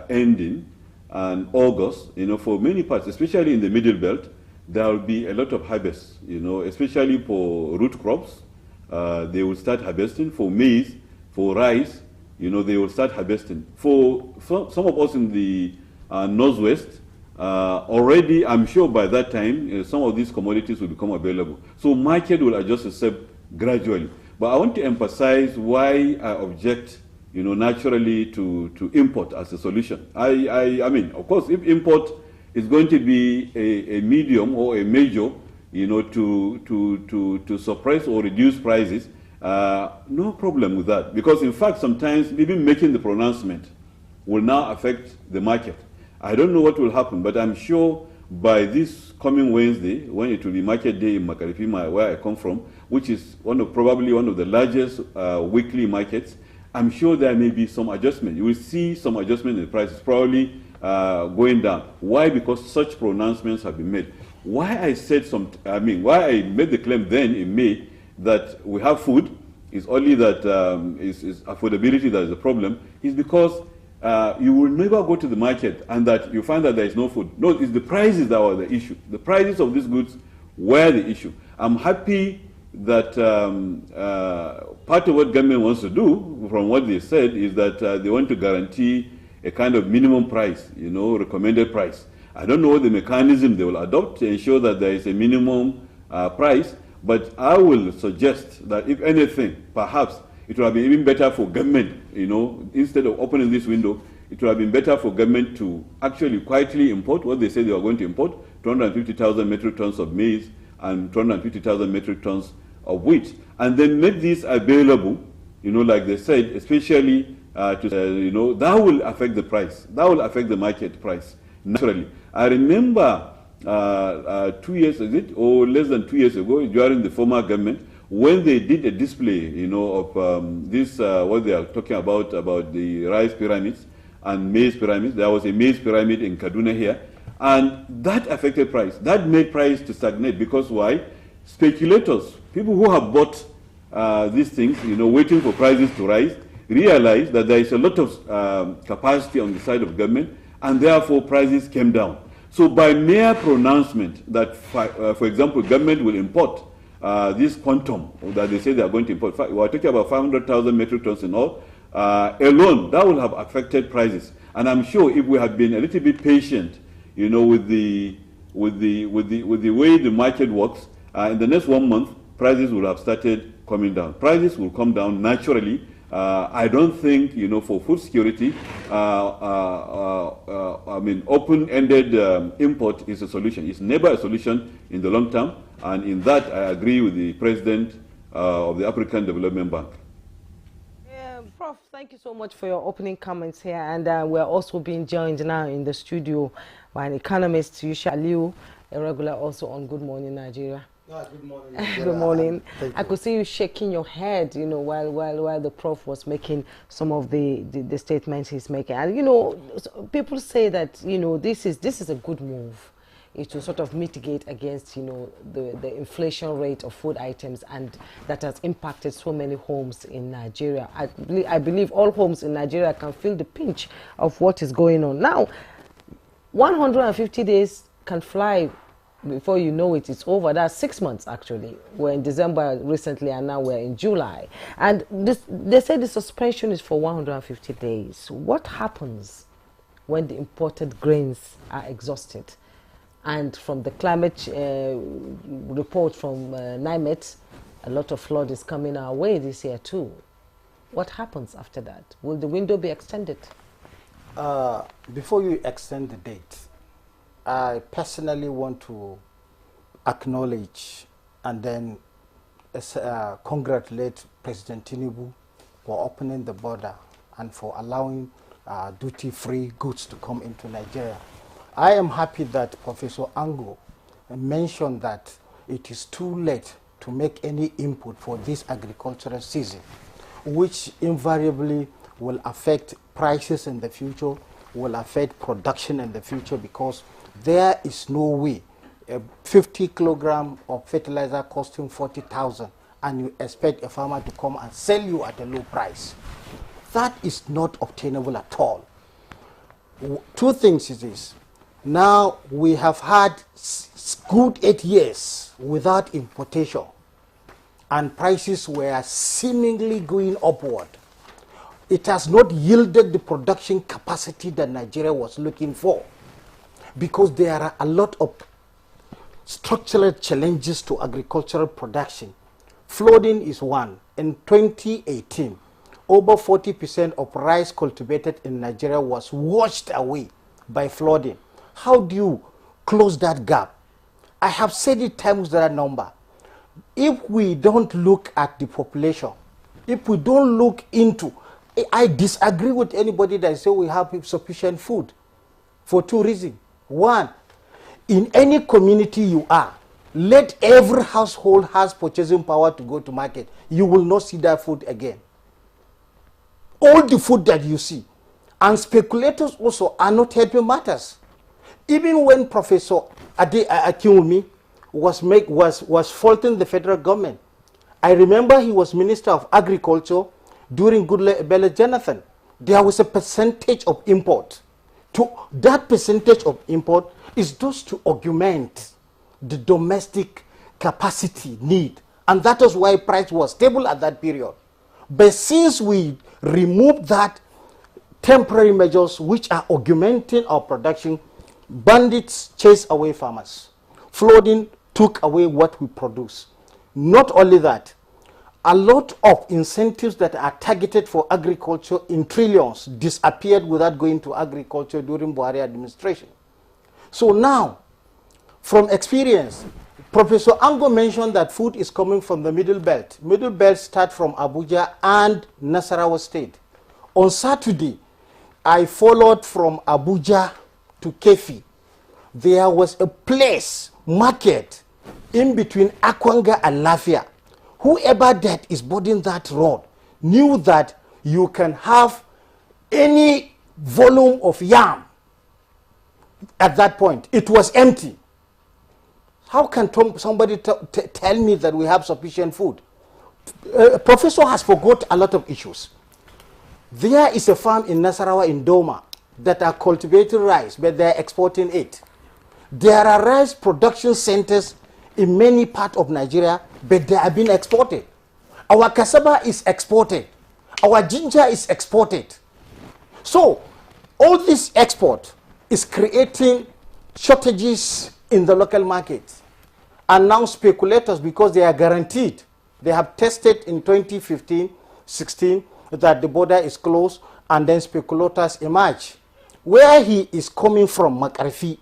ending and August, you know, for many parts, especially in the middle belt, there will be a lot of harvests, you know, especially for root crops. They will start harvesting. For maize, for rice, you know, they will start harvesting. For some of us in the northwest, already, I'm sure by that time, some of these commodities will become available. So market will adjust itself gradually. But I want to emphasize why I object, you know, naturally to import as a solution. I mean, of course, if import is going to be a medium or a major, you know, to suppress or reduce prices, no problem with that. Because in fact, sometimes even making the pronouncement will now affect the market. I don't know what will happen, but I'm sure by this coming Wednesday, when it will be market day in Makaripima, where I come from, which is probably one of the largest weekly markets, I'm sure there may be some adjustment. You will see some adjustment in the prices, probably going down. Why? Because such pronouncements have been made. Why I why I made the claim then in May that we have food, is only that is affordability that is the problem, is because you will never go to the market and that you find that there is no food. No, it's the prices that were the issue. The prices of these goods were the issue. I'm happy that part of what government wants to do, from what they said, is that they want to guarantee a kind of minimum price, you know, recommended price. I don't know what the mechanism they will adopt to ensure that there is a minimum price, but I will suggest that if anything, perhaps it would have been even better for government, you know, instead of opening this window, it would have been better for government to actually quietly import what they say they are going to import, 250,000 metric tons of maize and 250,000 metric tons of wheat, and then make these available, you know, like they said, especially you know, that will affect the price. That will affect the market price, naturally. I remember 2 years, is it, or less than 2 years ago, during the former government, when they did a display, you know, of this, what they are talking about the rice pyramids and maize pyramids. There was a maize pyramid in Kaduna here, and that affected price. That made price to stagnate, because why? Speculators, people who have bought these things, you know, waiting for prices to rise, realize that there is a lot of capacity on the side of government, and therefore prices came down. So by mere pronouncement that, for example, government will import this quantum that they say they are going to import, we are talking about 500,000 metric tons in all, alone, that will have affected prices. And I'm sure if we had been a little bit patient, you know, with the way the market works, in the next 1 month, prices will have started coming down. Prices will come down naturally. I don't think, you know, for food security, I mean, open-ended import is a solution. It's never a solution in the long term, and in that I agree with the president of the African Development Bank. Prof, thank you so much for your opening comments here, and we're also being joined now in the studio by an economist, Yusha Liu, a regular also on Good Morning Nigeria. Good morning. Good morning. I could see you shaking your head, you know, while the prof was making some of the statements he's making. And, you know, people say that, you know, this is a good move. It will sort of mitigate against, you know, the inflation rate of food items, and that has impacted so many homes in Nigeria. I believe all homes in Nigeria can feel the pinch of what is going on. Now, 150 days can fly. Before you know it, it's over. That's 6 months, actually. We're in December recently, and now we're in July. And they say the suspension is for 150 days. What happens when the imported grains are exhausted? And from the climate report from NIMET, A lot of flood is coming our way this year too. What happens after that? Will the window be extended? Before you extend the date, I personally want to acknowledge and then congratulate President Tinubu for opening the border and for allowing duty-free goods to come into Nigeria. I am happy that Professor Ango mentioned that it is too late to make any input for this agricultural season, which invariably will affect prices in the future, will affect production in the future, because there is no way a 50 kilogram of fertilizer costing 40,000 and you expect a farmer to come and sell you at a low price. That is not obtainable at all. Two things is this. Now we have had good 8 years without importation and prices were seemingly going upward. It has not yielded the production capacity that Nigeria was looking for, because there are a lot of structural challenges to agricultural production. Flooding is one. In 2018, over 40% of rice cultivated in Nigeria was washed away by flooding. How do you close that gap? I have said it times that number. If we don't look at the population, if we don't look into, I disagree with anybody that says we have sufficient food for two reasons. One, in any community you are, let every household has purchasing power to go to market. You will not see that food again. All the food that you see. And speculators also are not helping matters. Even when Professor Akinwumi was faulting the federal government, I remember he was Minister of Agriculture during Goodluck Jonathan. There was a percentage of import. That percentage of import is just to augment the domestic capacity need. And that is why price was stable at that period. But since we removed that temporary measures which are augmenting our production, bandits chase away farmers. Flooding took away what we produce. Not only that, a lot of incentives that are targeted for agriculture in trillions disappeared without going to agriculture during Buhari administration. So now, from experience, Professor Ango mentioned that food is coming from the Middle Belt. Middle Belt starts from Abuja and Nasarawa State. On Saturday, I followed from Abuja to Kefi. There was a place, market, in between Akwanga and Lafia. Whoever that is boarding that road knew that you can have any volume of yam at that point. It was empty. How can somebody tell me that we have sufficient food? Professor has forgot a lot of issues. There is a farm in Nasarawa in Doma that are cultivating rice, but they are exporting it. There are rice production centers in many parts of Nigeria, but they are being exported. Our cassava is exported. Our ginger is exported. So, all this export is creating shortages in the local market. And now speculators, because they are guaranteed, they have tested in 2015-16 that the border is closed, and then speculators emerge. Where he is coming from, Makarfi,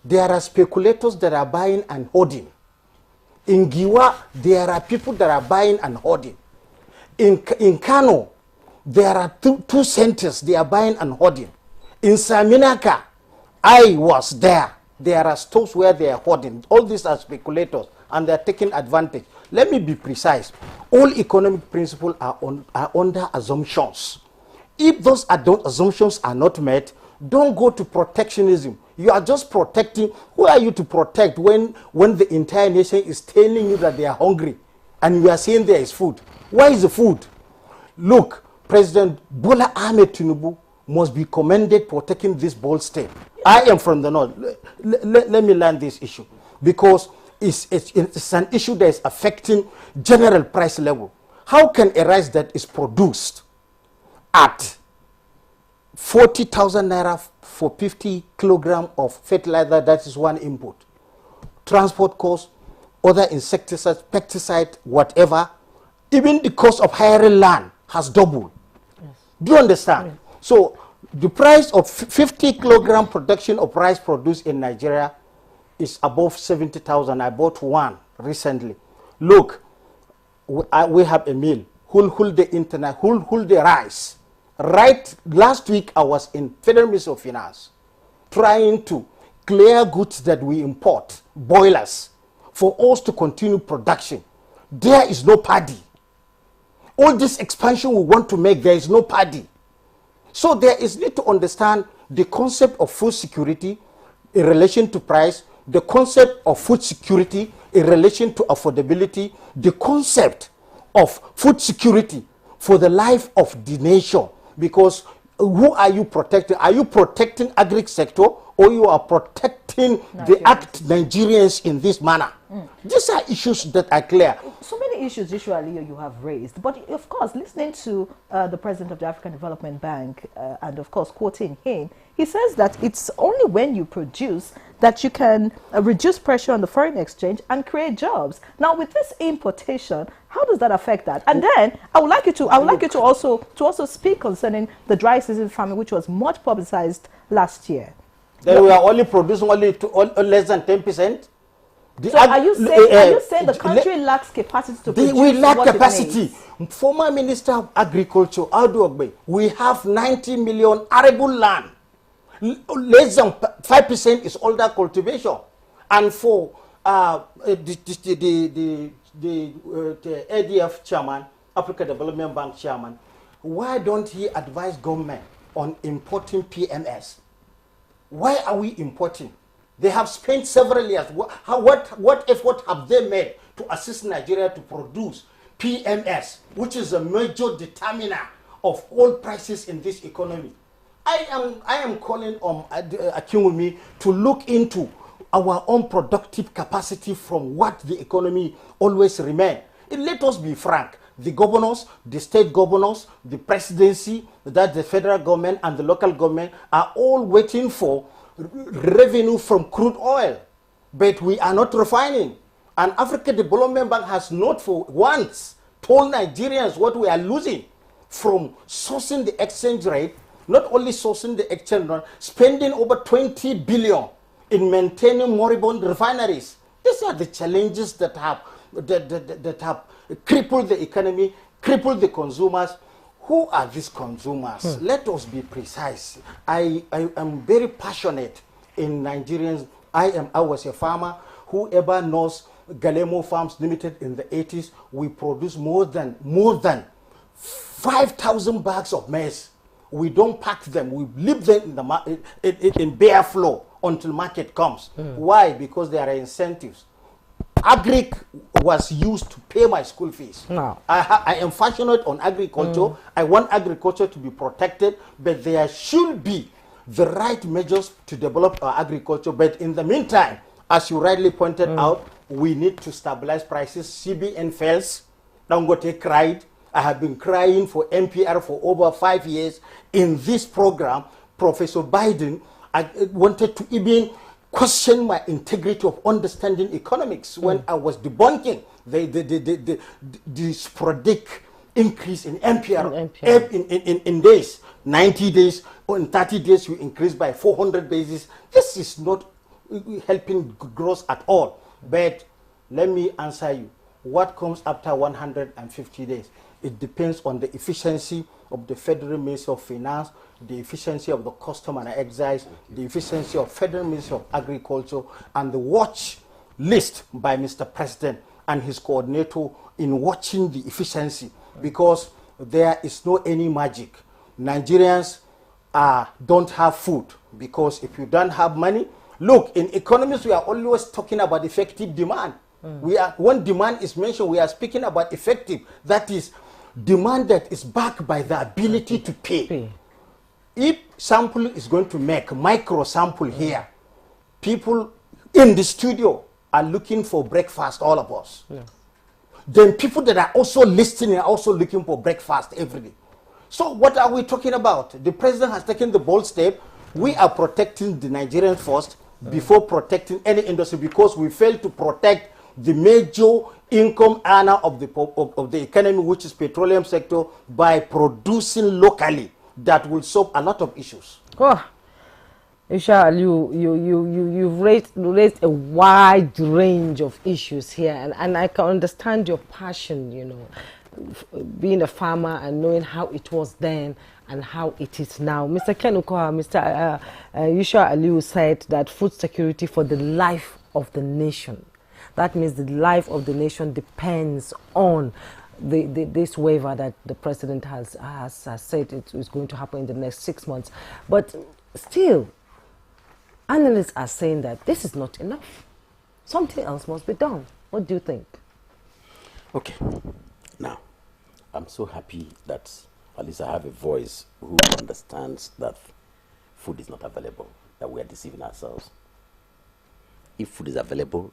there are speculators that are buying and hoarding. In Giwa, there are people that are buying and hoarding. In Kano, there are two centers, they are buying and hoarding. In Saminaka, I was there. There are stores where they are hoarding. All these are speculators, and they are taking advantage. Let me be precise. All economic principles are under assumptions. If those assumptions are not met, don't go to protectionism. You are just protecting. Who are you to protect when the entire nation is telling you that they are hungry and you are saying there is food? Where is the food? Look, President Bola Ahmed Tinubu must be commended for taking this bold step. I am from the north. Let me learn this issue, because it's an issue that is affecting general price level. How can a rice that is produced at 40,000 naira for 50 kilogram of fertilizer, that is one input, transport cost, other insecticides, pesticide, whatever, even the cost of hiring land has doubled. Yes. Do you understand? Yes. So the price of 50 kilogram production of rice produced in Nigeria is above 70,000. I bought one recently. Look, we have a mill. Who the internet? Who the rice? Right last week, I was in Federal Ministry of Finance trying to clear goods that we import, boilers, for us to continue production. There is no paddy. All this expansion we want to make, there is no paddy. So there is need to understand the concept of food security in relation to price, the concept of food security in relation to affordability, the concept of food security for the life of the nation. Because who are you protecting? Are you protecting agri sector, or you are protecting the Nigerians in this manner? These are issues that are clear. So many issues usually you have raised, but of course, listening to the president of the African Development Bank, and of course quoting him, he says that it's only when you produce that you can reduce pressure on the foreign exchange and create jobs. Now, with this importation, how does that affect that? And then I would like you to also speak concerning the dry season farming, which was much publicized last year. Then we are only producing less than 10%. So are you saying the country lacks capacity to produce? We lack capacity. Former Minister of Agriculture, Adogbe, we have 90 million arable land. Less than 5% is older cultivation. And for the ADF chairman, Africa Development Bank chairman, why don't he advise government on importing PMS? Why are we importing? They have spent several years. What effort have they made to assist Nigeria to produce PMS, which is a major determiner of all prices in this economy? I am calling on Akinwumi to look into our own productive capacity from what the economy always remain. Let us be frank. The governors, the state governors, the presidency, that the federal government and the local government are all waiting for revenue from crude oil, but we are not refining. And African Development Bank has not for once told Nigerians what we are losing from sourcing the exchange rate, not only sourcing the exchange rate, spending over 20 billion in maintaining moribund refineries. These are the challenges that have crippled the economy, crippled the consumers. Who are these consumers? Let us be precise. I am very passionate in Nigerians. I was a farmer. Whoever knows Galemo Farms Limited in the 80s, we produce more than 5,000 bags of maize. We don't pack them. We leave them in bare flow until market comes. Why? Because there are incentives. Agric was used to pay my school fees. No. I am passionate on agriculture. I want agriculture to be protected, but there should be the right measures to develop our agriculture. But in the meantime, as you rightly pointed out, we need to stabilize prices. CBN fails. Dangote cried. I have been crying for NPR for over 5 years. In this program, Professor Biden, I wanted to even question my integrity of understanding economics when I was debunking the sporadic increase in NPR. In days, 90 days, or in 30 days, you increase by 400 basis. This is not helping growth at all. But let me answer you. What comes after 150 days? It depends on the efficiency of the Federal Ministry of Finance, the efficiency of the Custom and Excise, the efficiency of Federal Ministry of Agriculture, and the watch list by Mr. President and his coordinator in watching the efficiency, because there is no any magic. Nigerians don't have food, because if you don't have money, look, in economics we are always talking about effective demand. When demand is mentioned, we are speaking about effective. That is demand that is backed by the ability to pay. If sample is going to make micro sample here, people in the studio are looking for breakfast, all of us. Then people that are also listening are also looking for breakfast every day. So what are we talking about? The president has taken the bold step. We are protecting the Nigerians first before protecting any industry, because we failed to protect the major income earner of the economy, which is petroleum sector, by producing locally. That will solve a lot of issues. Oh, Isha, you've raised a wide range of issues here, and I can understand your passion, you know, being a farmer and knowing how it was then and how it is now. Mr. Kenukoha, Mr. Yusha Aliu said that food security for the life of the nation. That means the life of the nation depends on this waiver that the president has said it is going to happen in the next 6 months. But still, analysts are saying that this is not enough. Something else must be done. What do you think? Okay. Now, I'm so happy that at least I have a voice who understands that food is not available, that we are deceiving ourselves. If food is available,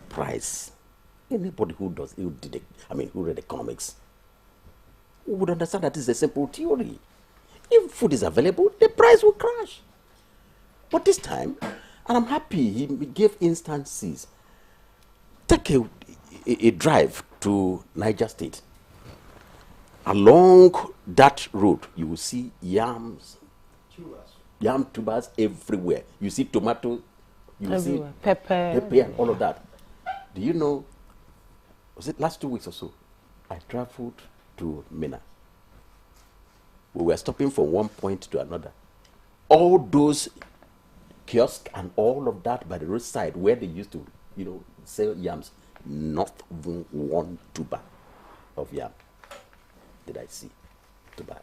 price. Anybody who read economics would understand that this is a simple theory. If food is available, the price will crash. But this time, and I'm happy he gave instances. Take a drive to Niger State. Along that road, you will see yam tubers everywhere. You see tomato, you will see pepper, and all of that. Do you know, was it last 2 weeks or so, I traveled to Mina. We were stopping from one point to another. All those kiosks and all of that by the roadside where they used to, sell yams, not even one tuber of yam did I see to buy.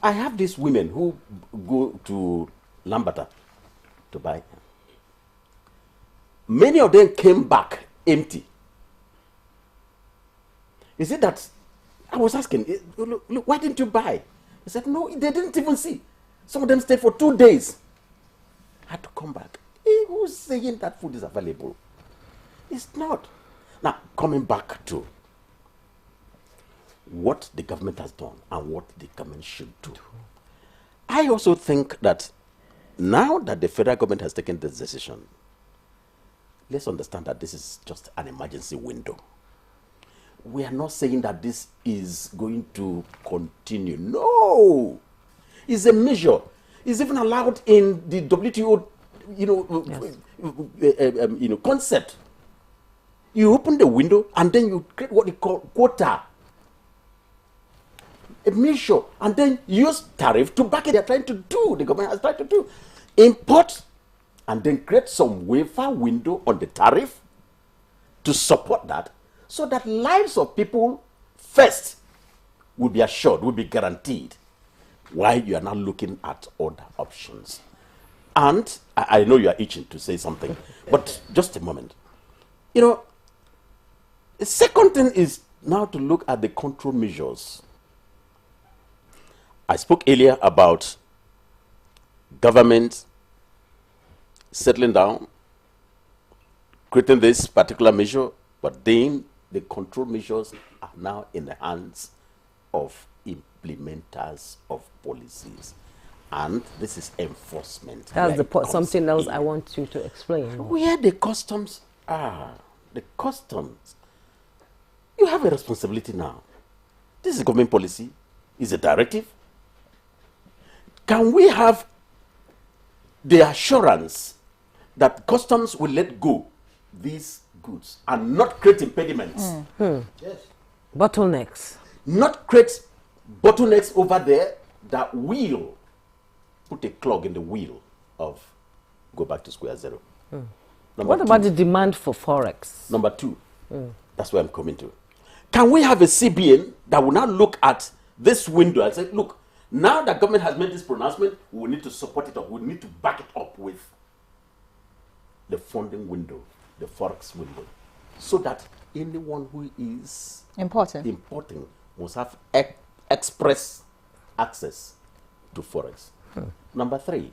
I have these women who go to Lambata to buy. Many of them came back empty. Is it that I was asking, look, why didn't you buy? He said, no, they didn't even see. Some of them stayed for 2 days. I had to come back. Who's saying that food is available? It's not. Now, coming back to what the government has done and what the government should do. I also think that now that the federal government has taken this decision, let's understand that this is just an emergency window. We are not saying that this is going to continue. No! It's a measure. It's even allowed in the WTO, concept. You open the window and then you create what you call quota. A measure, and then use tariff to back it. They're trying to do, the government has tried to do. Import and then create some waiver window on the tariff to support that, so that lives of people first will be assured, will be guaranteed, while you are now looking at other options. And I know you are itching to say something, but just a moment. The second thing is now to look at the control measures. I spoke earlier about government settling down, creating this particular measure, but then the control measures are now in the hands of implementers of policies. And this is enforcement. That's something else I want you to explain. Where the customs are, you have a responsibility now. This is government policy, it's a directive. Can we have the assurance that customs will let go these goods and not create impediments? Yes. Bottlenecks. Not create bottlenecks over there that will put a clog in the wheel of go back to square zero. What about the demand for forex? Number two, that's where I'm coming to. Can we have a CBN that will now look at this window and say, look, now that government has made this pronouncement, we need to support it up. We need to back it up with the funding window, the forex window, so that anyone who is importing must have express access to forex. Number three,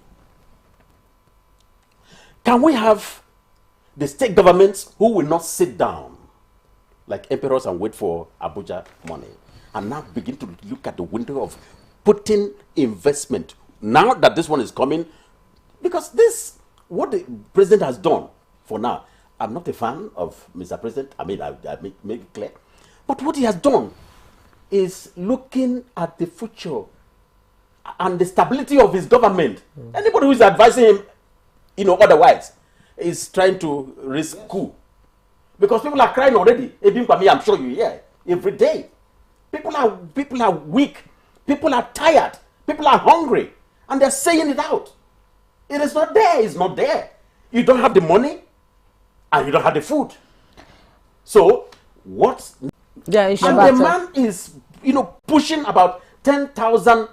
can we have the state governments who will not sit down like emperors and wait for Abuja money, and now begin to look at the window of putting investment now that this one is coming? Because this, what the president has done for now, I'm not a fan of Mr. President. I mean, I make it clear. But what he has done is looking at the future and the stability of his government. Anybody who is advising him, otherwise, is trying to risk coup. Because people are crying already. I'm sure you hear every day. People are weak. People are tired. People are hungry. And they're saying it out. It is not there. It's not there. You don't have the money and you don't have the food. So, what's... Yeah, and the man is, pushing about 10,000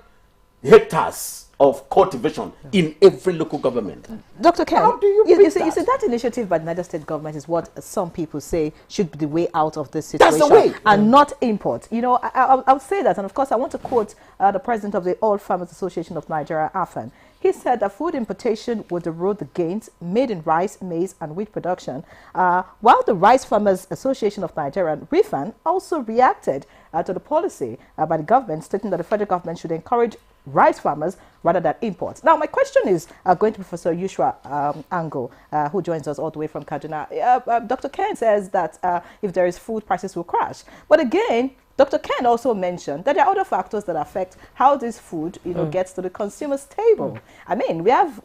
hectares of cultivation in every local government. Dr. Ken, How do you see that initiative by the United States government is what some people say should be the way out of this situation. That's the way. And not import. I would say that, and of course I want to quote the president of the All Farmers Association of Nigeria, AFAN. He said that food importation would erode the gains made in rice, maize, and wheat production, while the Rice Farmers Association of Nigeria, RIFAN, also reacted to the policy by the government, stating that the federal government should encourage rice farmers rather than imports. Now, my question is going to Professor Yushua Ango, who joins us all the way from Kaduna. Dr. Ken says that if there is food, prices will crash. But again, Dr. Ken also mentioned that there are other factors that affect how this food, gets to the consumer's table. I mean, we have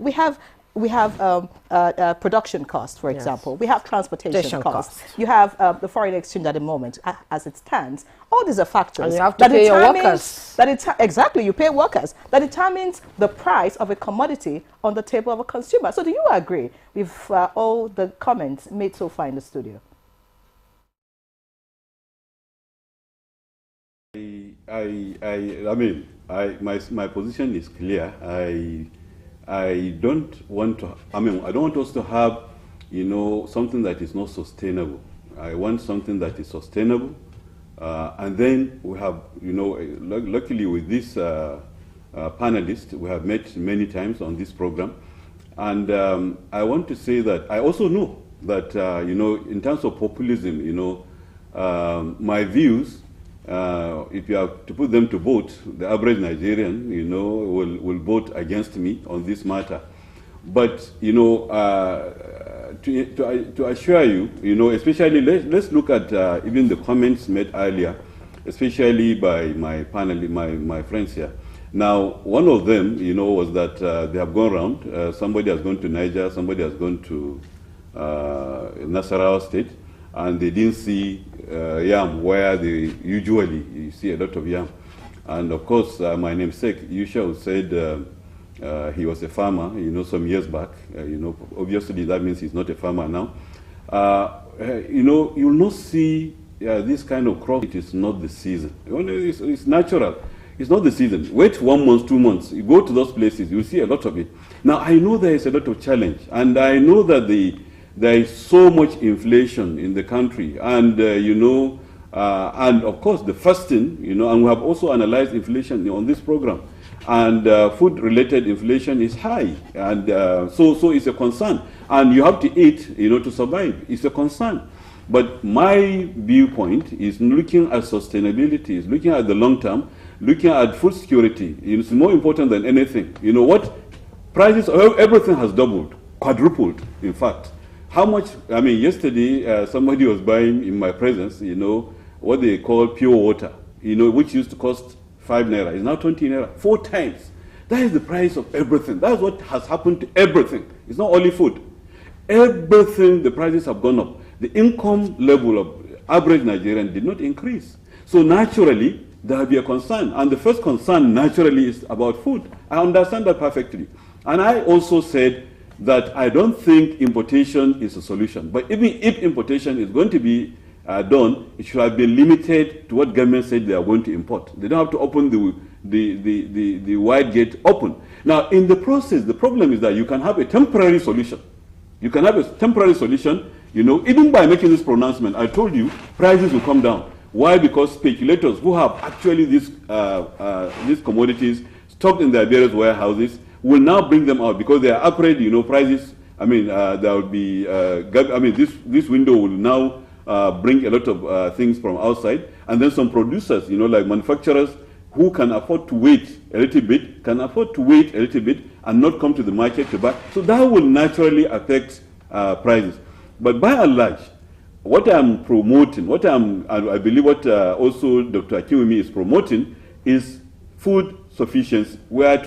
production costs, for example. We have transportation costs. You have the foreign exchange at the moment, as it stands. All these are factors. And you have to pay your workers. Exactly, you pay workers. That determines the price of a commodity on the table of a consumer. So do you agree with all the comments made so far in the studio? My position is clear. I don't want us to have, something that is not sustainable. I want something that is sustainable. And then we have, luckily with this panelist, we have met many times on this program. And I want to say that I also know that, in terms of populism, my views, if you have to put them to vote, the average Nigerian, will vote against me on this matter. But, to assure you, especially let's look at even the comments made earlier, especially by my panel, my friends here. Now, one of them, was that they have gone around. Somebody has gone to Niger, somebody has gone to Nasarawa State, and they didn't see yam where they usually you see a lot of yam. And of course, my namesake, Yusha, said he was a farmer, some years back. Obviously that means he's not a farmer now. You'll not see this kind of crop. It is not the season. It's natural. It's not the season. Wait 1 month, 2 months. You go to those places, you'll see a lot of it. Now, I know there is a lot of challenge, and I know that there is so much inflation in the country, and and of course the first thing, and we have also analyzed inflation on this program, and food-related inflation is high, and so it's a concern, and you have to eat, to survive. It's a concern. But my viewpoint is looking at sustainability, is looking at the long term, looking at food security. It's more important than anything. You know what? Prices, everything has doubled, quadrupled, in fact. How much, yesterday somebody was buying in my presence, what they call pure water, which used to cost 5 naira, is now 20 naira, 4 times. That is the price of everything. That's what has happened to everything. It's not only food. Everything, the prices have gone up. The income level of average Nigerian did not increase. So naturally, there will be a concern. And the first concern naturally is about food. I understand that perfectly. And I also said that I don't think importation is a solution. But even if importation is going to be done, it should have been limited to what government said they are going to import. They don't have to open the wide gate open. Now, in the process, the problem is that you can have a temporary solution. You can have a temporary solution, even by making this pronouncement. I told you, prices will come down. Why? Because speculators who have actually these commodities stocked in their various warehouses will now bring them out because they are afraid, prices. There will be, this window will now bring a lot of things from outside, and then some producers, like manufacturers who can afford to wait a little bit, and not come to the market to buy. So that will naturally affect prices. But by and large, what I'm promoting, I believe what also Dr. Akiwumi is promoting is food sufficiency. We are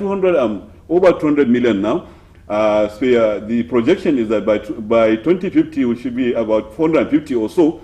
over 200 million now. The projection is that by 2050 we should be about 450 or so.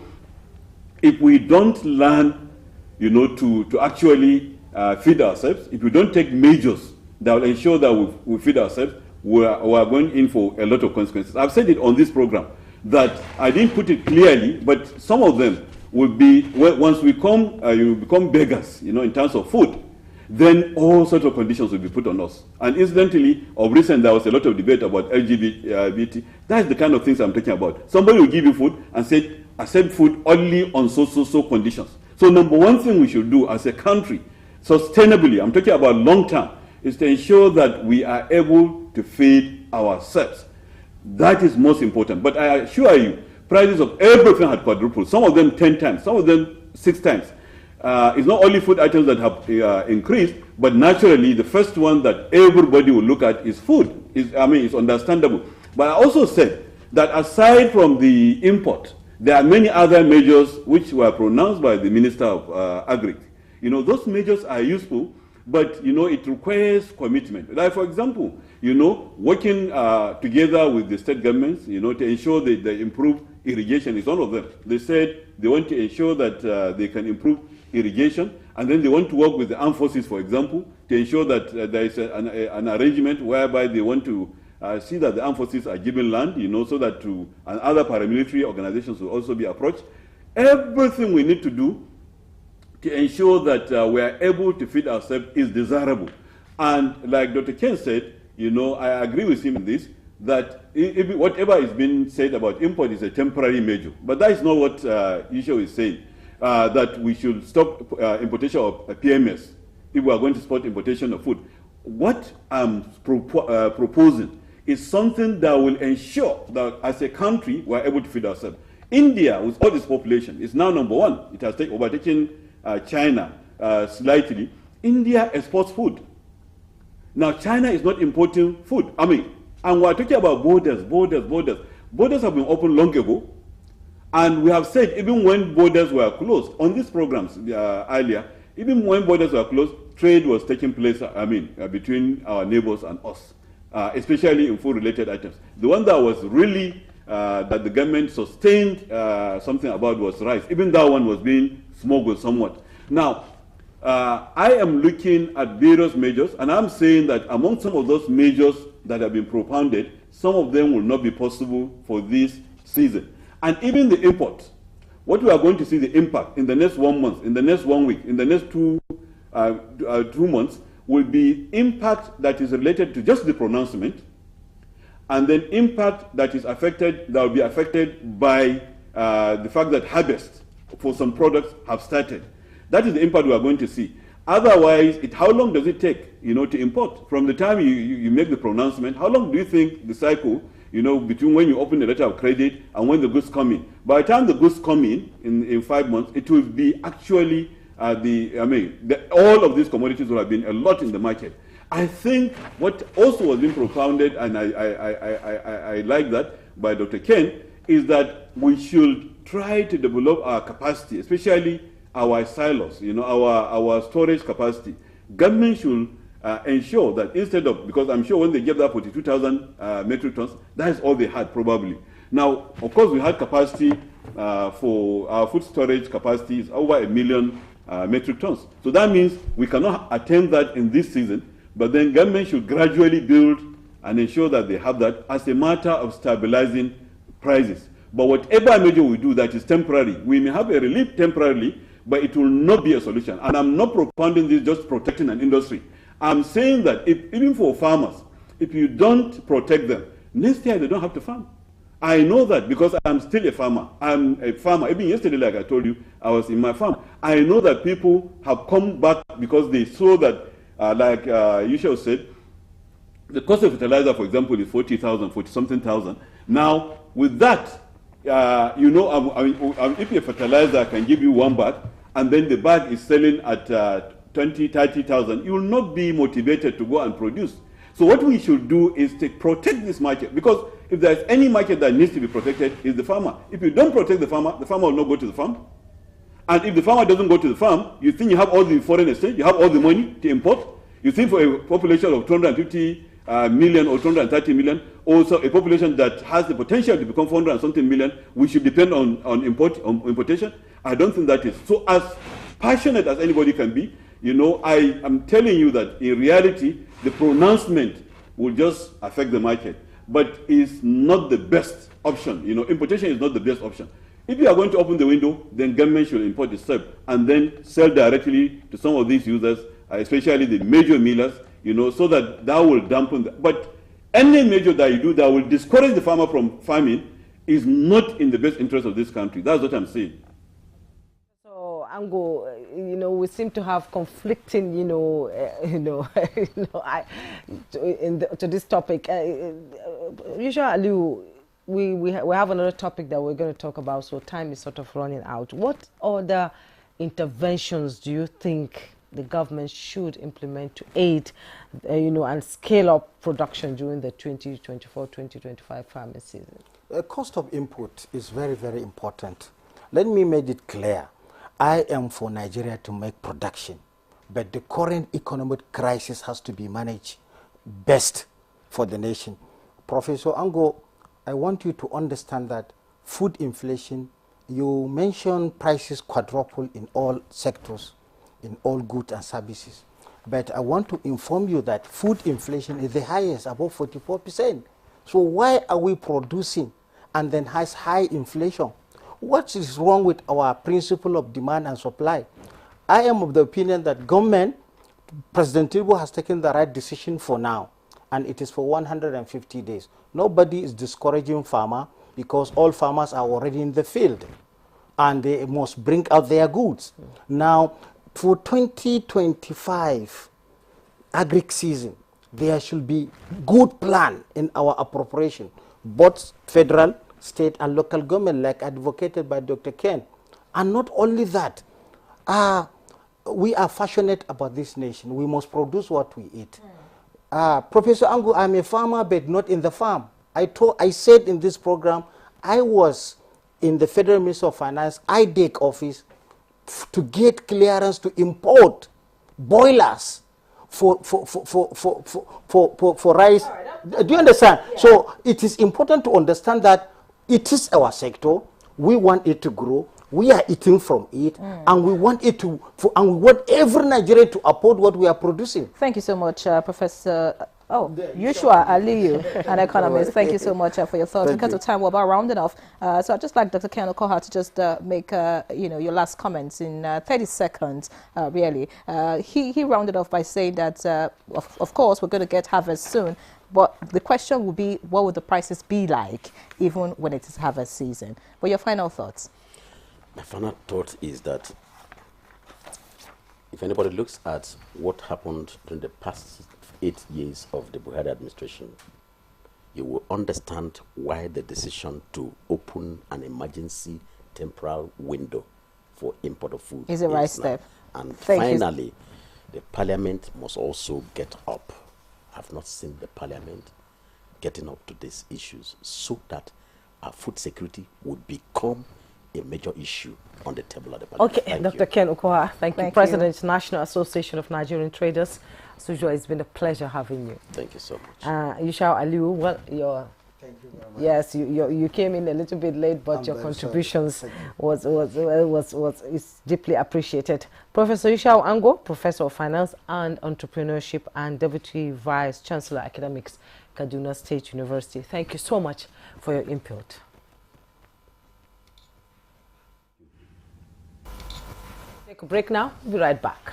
If we don't learn, to actually feed ourselves, if we don't take measures that will ensure that we feed ourselves, we are going in for a lot of consequences. I've said it on this program that I didn't put it clearly, but some of them will be, once we you become beggars, in terms of food, then all sorts of conditions will be put on us. And incidentally, of recent, there was a lot of debate about LGBT. That's the kind of things I'm talking about. Somebody will give you food and say, accept food only on so conditions. So number one thing we should do as a country, sustainably, I'm talking about long term, is to ensure that we are able to feed ourselves. That is most important. But I assure you, prices of everything had quadrupled. Some of them 10 times, some of them 6 times. It's not only food items that have increased, but naturally the first one that everybody will look at is food. It's understandable. But I also said that aside from the import, there are many other measures which were pronounced by the Minister of Agri. Those measures are useful, but it requires commitment. Like, for example, working together with the state governments, to ensure that they improve irrigation is one of them. They said they want to ensure that they can improve irrigation, and then they want to work with the armed forces, for example, to ensure that there is an arrangement whereby they want to see that the armed forces are given land, so that and other paramilitary organizations will also be approached. Everything we need to do to ensure that we are able to feed ourselves is desirable. And like Dr. Ken said, I agree with him in this, that whatever is being said about import is a temporary measure. But that is not what Isho is saying, that we should stop importation of PMS if we are going to support importation of food. What I'm proposing is something that will ensure that as a country we are able to feed ourselves. India, with all its population, is now number one. It has overtaken China slightly. India exports food. Now, China is not importing food. And we're talking about borders. Borders have been opened long ago. And we have said, even when borders were closed, on these programs earlier, even when borders were closed, trade was taking place, between our neighbors and us, especially in food-related items. The one that was really, that the government sustained something about was rice. Even that one was being smuggled somewhat. Now, I am looking at various measures, and I'm saying that among some of those measures that have been propounded, some of them will not be possible for this season. And even the import, what we are going to see the impact in the next 1 month, in the next 1 week, in the next 2 months, will be impact that is related to just the pronouncement, and then impact that will be affected by the fact that harvest for some products have started. That is the impact we are going to see. Otherwise, how long does it take, to import? From the time you make the pronouncement, how long do you think the cycle, between when you open the letter of credit and when the goods come in? By the time the goods come in 5 months, it will be actually all of these commodities will have been a lot in the market. I think what also was being propounded, and I like that by Dr. Ken, is that we should try to develop our capacity, especially our silos, our storage capacity. Government should ensure that instead of, because I'm sure when they gave that 42,000 metric tons, that is all they had probably. Now, of course, we had capacity for our food storage capacity is over 1 million metric tons. So that means we cannot attain that in this season, but then government should gradually build and ensure that they have that as a matter of stabilizing prices. But whatever measure we do that is temporary, we may have a relief temporarily, but it will not be a solution. And I'm not propounding this just protecting an industry. I'm saying that even for farmers, if you don't protect them, next year they don't have to farm. I know that because I'm still a farmer. I'm a farmer. Even yesterday, like I told you, I was in my farm. I know that people have come back because they saw that, like Yusha said, the cost of fertilizer, for example, is 40-something thousand. Now, with that, if a fertilizer can give you 1 bag, and then the bag is selling at 20-30,000, you will not be motivated to go and produce. So what we should do is to protect this market, because if there's any market that needs to be protected, it's the farmer. If you don't protect the farmer will not go to the farm. And if the farmer doesn't go to the farm, you think you have all the foreign exchange, you have all the money to import. You think for a population of 250 million or 230 million, also a population that has the potential to become 400 and something million, we should depend on importation. I don't think that is. So as passionate as anybody can be, you know, I am telling you that in reality, the pronouncement will just affect the market, but it's not the best option. You know, importation is not the best option. If you are going to open the window, then government should import itself and then sell directly to some of these users, especially the major millers, you know, so that will dampen the, but any measure that you do that will discourage the farmer from farming is not in the best interest of this country. That's what I'm saying. So, Ango, you know, we seem to have conflicting, to this topic. Usually, we have another topic that we're going to talk about, so time is sort of running out. What other interventions do you think the government should implement to aid, and scale up production during the 2024-2025 farming season? The cost of input is very, very important. Let me make it clear. I am for Nigeria to make production, but the current economic crisis has to be managed best for the nation. Professor Ango, I want you to understand that food inflation, you mentioned prices quadruple in all sectors, in all goods and services. But I want to inform you that food inflation is the highest, above 44%. So why are we producing and then has high inflation? What is wrong with our principle of demand and supply? I am of the opinion that government, President Tinubu has taken the right decision for now, and it is for 150 days. Nobody is discouraging farmer because all farmers are already in the field and they must bring out their goods. Now, for 2025 agri season, there should be good plan in our appropriation, both federal, state and local government, like advocated by Dr. Ken. And not only that, we are passionate about this nation. We must produce what we eat. Professor Angu, I'm a farmer, but not in the farm. I said in this program, I was in the Federal Ministry of Finance, IDEC office, to get clearance to import boilers for rice. Do you understand? Yeah. So it is important to understand that it is our sector. We want it to grow. We are eating from it, and we want it to, and we want every Nigerian to uphold what we are producing. Thank you so much, Professor. Yushua Aliyu, an economist. Thank you so much for your thoughts. Because of time, we're about rounding off. So I'd just like Dr. Ken Okoha to just make your last comments in 30 seconds, really. He rounded off by saying that, of course, we're going to get harvest soon. But the question will be, what would the prices be like even when it is harvest season? But your final thoughts? My final thought is that if anybody looks at what happened during the past 8 years of the Buhari administration, you will understand why the decision to open an emergency temporal window for import of food is the right step. And finally, the parliament must also get up. I've not seen the parliament getting up to these issues so that our food security would become a major issue on the table of the parliament. Okay, Dr. Ken Okoha, thank you. President, National Association of Nigerian Traders. As usual, it's been a pleasure having you. Thank you so much. Yushau Aliyu, well, thank you very much. Yes, you came in a little bit late, but your contributions is deeply appreciated. Professor Yushau Ango, Professor of Finance and Entrepreneurship and Deputy Vice Chancellor Academics, Kaduna State University. Thank you so much for your input. Take a break now. We'll be right back.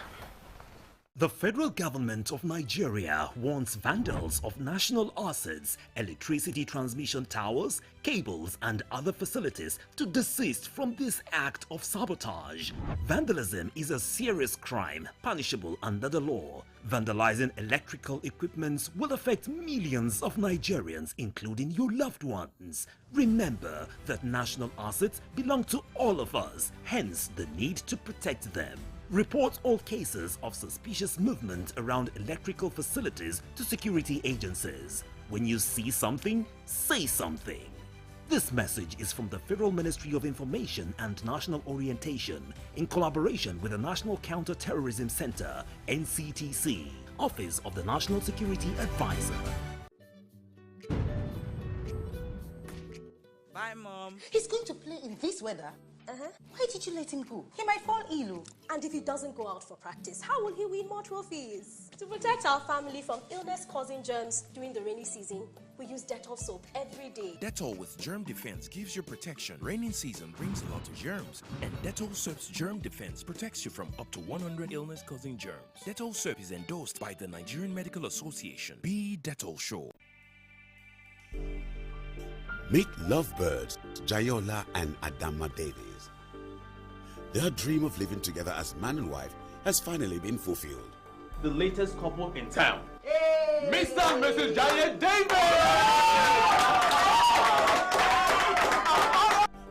The federal government of Nigeria wants vandals of national assets, electricity transmission towers, cables and other facilities to desist from this act of sabotage. Vandalism is a serious crime punishable under the law. Vandalizing electrical equipments will affect millions of Nigerians, including your loved ones. Remember that national assets belong to all of us, hence the need to protect them. Report all cases of suspicious movement around electrical facilities to security agencies. When you see something, say something. This message is from the Federal Ministry of Information and National Orientation in collaboration with the National Counter-Terrorism Center, NCTC, Office of the National Security Advisor. Bye, Mom. He's going to play in this weather. Why did you let him go? He might fall ill. And if he doesn't go out for practice, how will he win more trophies? To protect our family from illness-causing germs during the rainy season, we use Dettol soap every day. Dettol with germ defense gives you protection. Rainy season brings a lot of germs, and Dettol soap's germ defense protects you from up to 100 illness-causing germs. Dettol soap is endorsed by the Nigerian Medical Association. Be Dettol Show. Meet lovebirds Jayola and Adama Davies. Their dream of living together as man and wife has finally been fulfilled. The latest couple in town. Mr. and Mrs. Jaye Davis!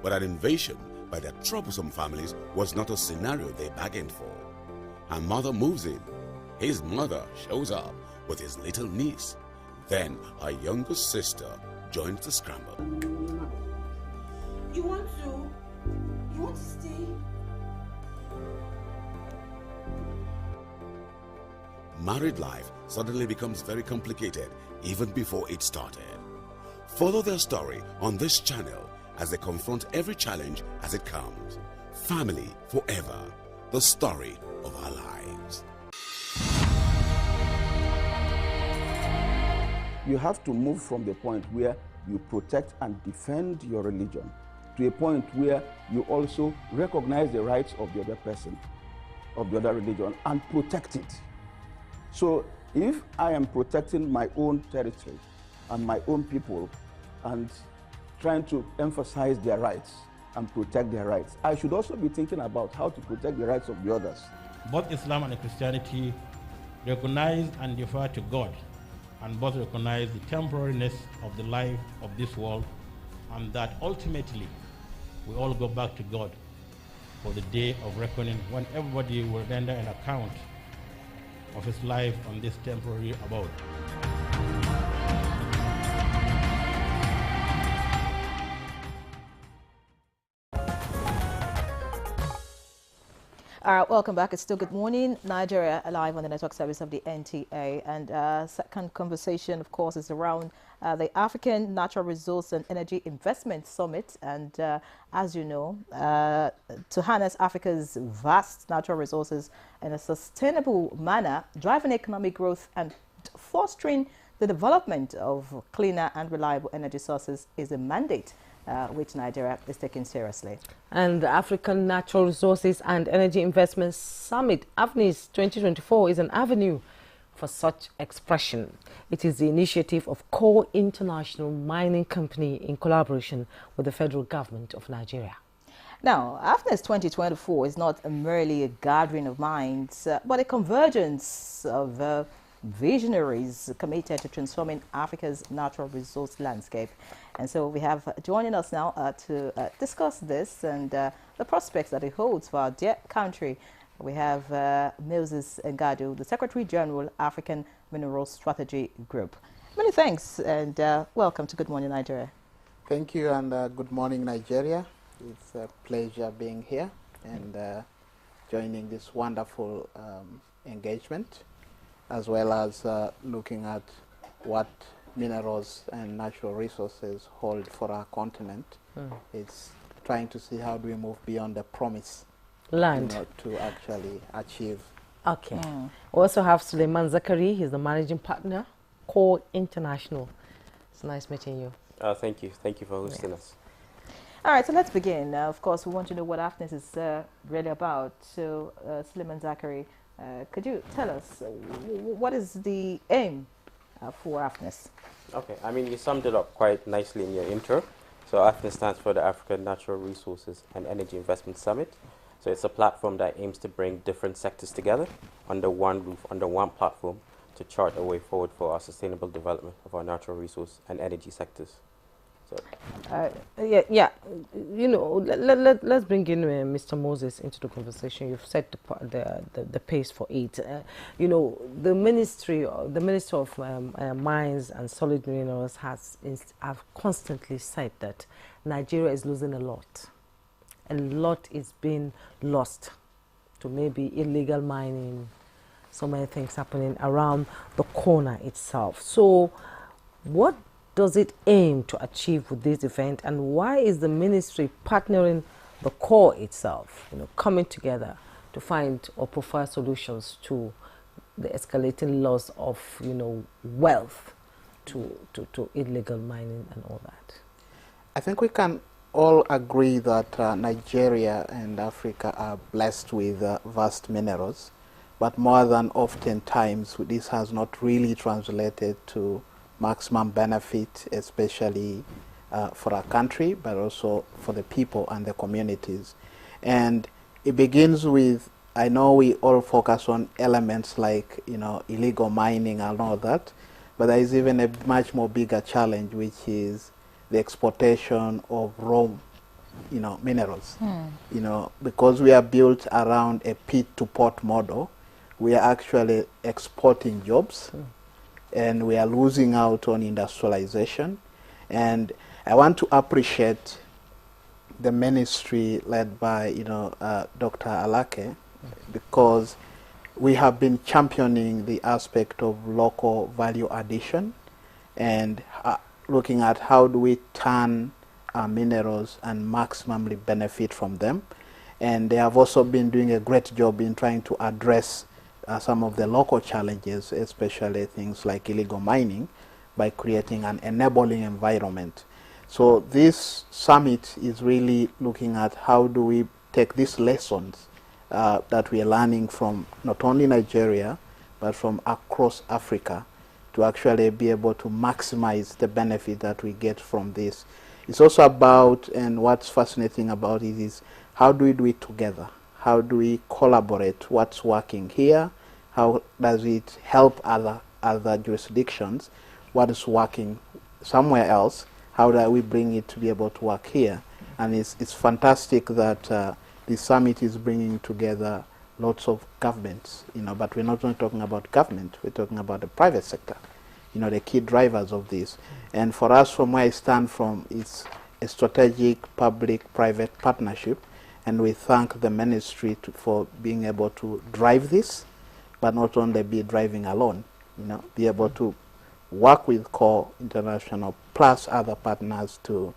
But an invasion by their troublesome families was not a scenario they bargained for. Her mother moves in. His mother shows up with his little niece. Then her younger sister joins the scramble. You want to stay? Married life suddenly becomes very complicated even before it started. Follow their story on this channel as they confront every challenge as it comes. Family forever, the story of our lives. You have to move from the point where you protect and defend your religion to a point where you also recognize the rights of the other person, of the other religion, and protect it. So if I am protecting my own territory and my own people and trying to emphasize their rights and protect their rights, I should also be thinking about how to protect the rights of the others. Both Islam and Christianity recognize and defer to God, and both recognize the temporariness of the life of this world, and that ultimately we all go back to God for the day of reckoning, when everybody will render an account of his life on this temporary abode. All right, welcome back. It's still Good Morning Nigeria, live on the network service of the NTA. And second conversation, of course, is around the African Natural Resource and Energy Investment Summit. And as you know, to harness Africa's vast natural resources in a sustainable manner, driving economic growth and fostering the development of cleaner and reliable energy sources is a mandate which Nigeria is taking seriously. And the African Natural Resources and Energy Investment Summit, AFNIS 2024, is an avenue for such expression. It is the initiative of Core International Mining Company in collaboration with the federal government of Nigeria. Now, AFNIS 2024 is not merely a gathering of minds, but a convergence of visionaries committed to transforming Africa's natural resource landscape. And so we have joining us now to discuss this and the prospects that it holds for our dear country. We have Moses Ngadu, the Secretary General, African Mineral Strategy Group. Many thanks and welcome to Good Morning Nigeria. Thank you and good morning Nigeria. It's a pleasure being here and joining this wonderful engagement, as well as looking at what minerals and natural resources hold for our continent. It's trying to see how do we move beyond the promise land to actually achieve. Okay. We also have Suleiman Zakari. He's the managing partner, Core International. It's nice meeting you. Thank you. Thank you for hosting us. All right, so let's begin. Of course, we want to know what AFNIS is really about. So, Suleiman Zakari, could you tell us what is the aim for AFNIS? Okay, I mean, you summed it up quite nicely in your intro. So AFNIS stands for the African Natural Resources and Energy Investment Summit. So it's a platform that aims to bring different sectors together under one roof, under one platform, to chart a way forward for our sustainable development of our natural resource and energy sectors. Yeah. You know, let's bring in Mr. Moses into the conversation. You've set the pace for it. You know, the Ministry of Mines and Solid Minerals have constantly said that Nigeria is losing a lot. A lot is being lost to maybe illegal mining, so many things happening around the corner itself. So what does it aim to achieve with this event, and why is the ministry partnering the core itself, you know, coming together to find or provide solutions to the escalating loss of, you know, wealth to illegal mining and all that? I think we can all agree that Nigeria and Africa are blessed with vast minerals, but more than oftentimes this has not really translated to maximum benefit, especially for our country, but also for the people and the communities. And it begins with, I know we all focus on elements like, you know, illegal mining and all that, but there is even a much more bigger challenge, which is the exportation of raw, you know, minerals. You know, because we are built around a pit-to-port model, we are actually exporting jobs, and we are losing out on industrialization. And I want to appreciate the ministry led by, you know, Dr. Alake, because we have been championing the aspect of local value addition and looking at how do we turn our minerals and maximally benefit from them. And they have also been doing a great job in trying to address some of the local challenges, especially things like illegal mining, by creating an enabling environment. So this summit is really looking at how do we take these lessons that we are learning from not only Nigeria, but from across Africa, to actually be able to maximize the benefit that we get from this. It's also about, and what's fascinating about it is, how do we do it together? How do we collaborate? What's working here? How does it help other jurisdictions? What is working somewhere else? How do we bring it to be able to work here? And it's fantastic that the summit is bringing together lots of governments, you know, but we're not only talking about government, we're talking about the private sector, you know, the key drivers of this. And for us, from where I stand from, it's a strategic public-private partnership, and we thank the ministry for being able to drive this, but not only be driving alone, you know, be able to work with Core International plus other partners to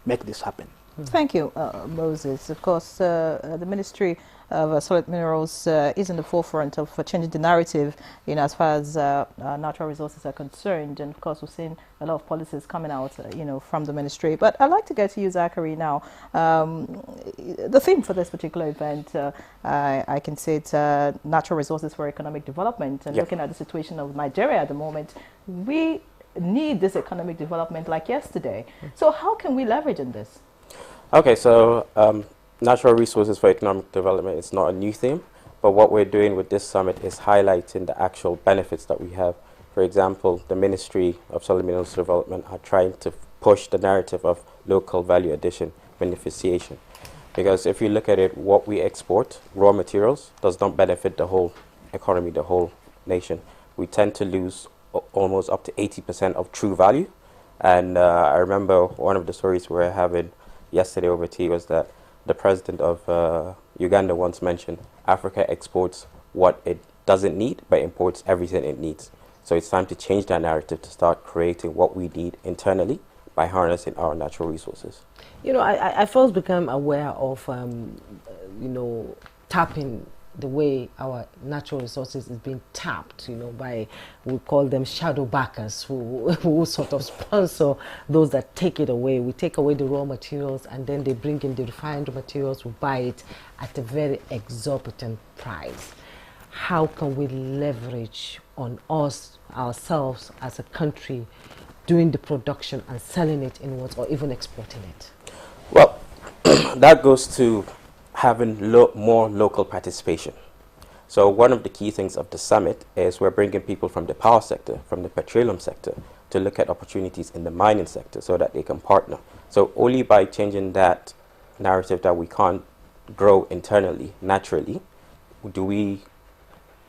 make this happen. Thank you, Moses. Of course, the Ministry of Solid Minerals is in the forefront of changing the narrative, you know, as far as natural resources are concerned. And of course, we've seen a lot of policies coming out, you know, from the ministry. But I'd like to get to you, Zachary, now. The theme for this particular event, I can say it's natural resources for economic development. And looking at the situation of Nigeria at the moment, we need this economic development like yesterday. So how can we leverage on this? Okay, so natural resources for economic development is not a new theme, but what we're doing with this summit is highlighting the actual benefits that we have. For example, the Ministry of Solid Minerals Development are trying to push the narrative of local value addition, beneficiation. Because if you look at it, what we export, raw materials, does not benefit the whole economy, the whole nation. We tend to lose almost up to 80% of true value. And I remember one of the stories we were having yesterday over tea was that the president of Uganda once mentioned Africa exports what it doesn't need, but imports everything it needs. So it's time to change that narrative to start creating what we need internally by harnessing our natural resources. You know, I first became aware of, you know, tapping the way our natural resources is being tapped, you know, by, we call them shadow backers who sort of sponsor those that take it away. We take away the raw materials and then they bring in the refined materials, we buy it at a very exorbitant price. How can we leverage on ourselves as a country doing the production and selling it inwards or even exporting it? Well, that goes to having more local participation. So one of the key things of the summit is we're bringing people from the power sector, from the petroleum sector, to look at opportunities in the mining sector so that they can partner. So only by changing that narrative that we can't grow internally, naturally,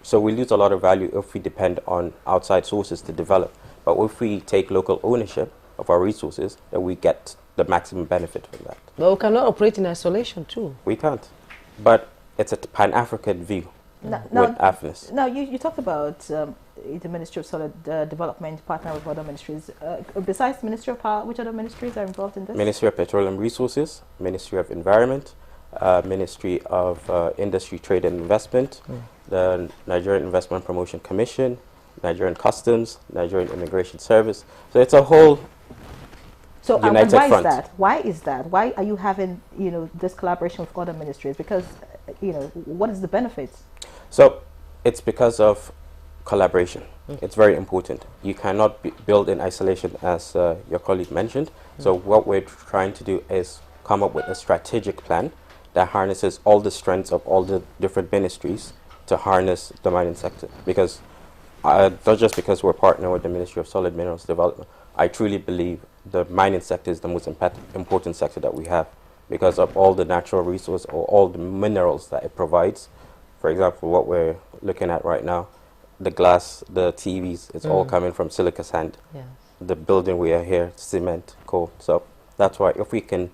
so we lose a lot of value if we depend on outside sources to develop. But if we take local ownership of our resources, then we get the maximum benefit from that. But we cannot operate in isolation too. We can't. But it's a Pan-African view with AFNIS. Now, you talked about the Ministry of Solid Development partner with other ministries. Besides the Ministry of Power, which other ministries are involved in this? Ministry of Petroleum Resources, Ministry of Environment, Ministry of Industry, Trade and Investment, the Nigerian Investment Promotion Commission, Nigerian Customs, Nigerian Immigration Service. So it's a whole united why front. is that? Why is that? Why are you having, this collaboration with other ministries? Because, what is the benefits? So it's because of collaboration. It's very important. You cannot build in isolation, as your colleague mentioned. So what we're trying to do is come up with a strategic plan that harnesses all the strengths of all the different ministries to harness the mining sector. Because not just because we're partnering with the Ministry of Solid Minerals Development, I truly believe the mining sector is the most important sector that we have because of all the natural resources or all the minerals that it provides. For example, what we're looking at right now, the glass, the TVs, it's all coming from silica sand. Yes. The building we are here, cement, coal. So that's why if we can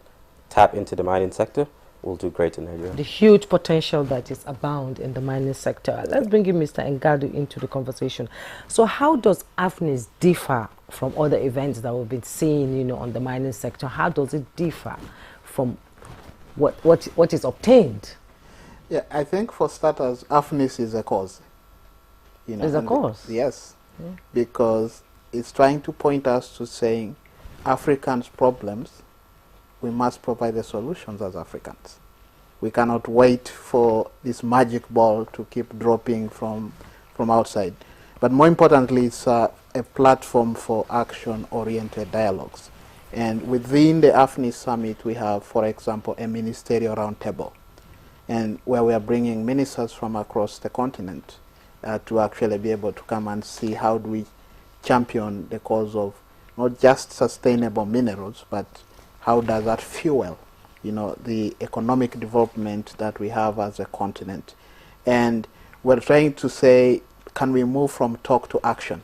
tap into the mining sector, we'll do great in Nigeria. The huge potential that is abound in the mining sector. Let's bring in Mr. Ngadu into the conversation. So how does AFNIS differ from other events that we've been seeing, on the mining sector? How does it differ from what is obtained? Yeah, I think for starters, AFNIS is a cause. Is a cause? Yes, because it's trying to point us to saying Africans' problems, we must provide the solutions as Africans. We cannot wait for this magic ball to keep dropping from outside. But more importantly, it's a platform for action-oriented dialogues. And within the AFNIS Summit, we have, for example, a ministerial roundtable, and where we are bringing ministers from across the continent to actually be able to come and see how do we champion the cause of not just sustainable minerals, but how does that fuel, the economic development that we have as a continent. And we're trying to say, can we move from talk to action?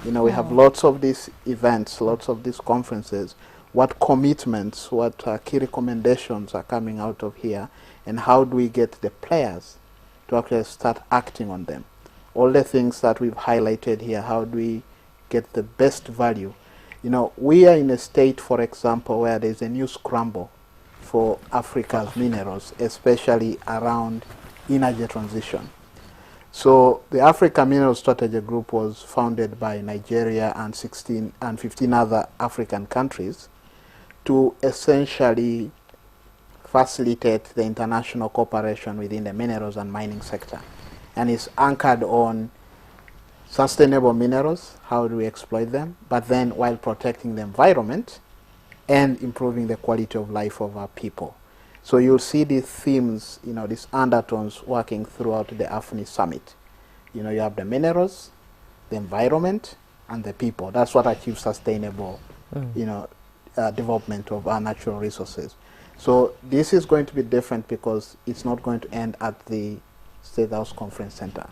We have lots of these events, lots of these conferences. What commitments, what key recommendations are coming out of here, and how do we get the players to actually start acting on them? All the things that we've highlighted here, how do we get the best value? We are in a state, for example, where there's a new scramble for Africa's minerals, especially around energy transition. So the Africa Mineral Strategy Group was founded by Nigeria and 15 other African countries to essentially facilitate the international cooperation within the minerals and mining sector. And it's anchored on sustainable minerals, how do we exploit them, but then while protecting the environment and improving the quality of life of our people. So you'll see these themes, these undertones working throughout the AFNIS Summit. You have the minerals, the environment, and the people. That's what achieves sustainable, development of our natural resources. So this is going to be different because it's not going to end at the State House Conference Center.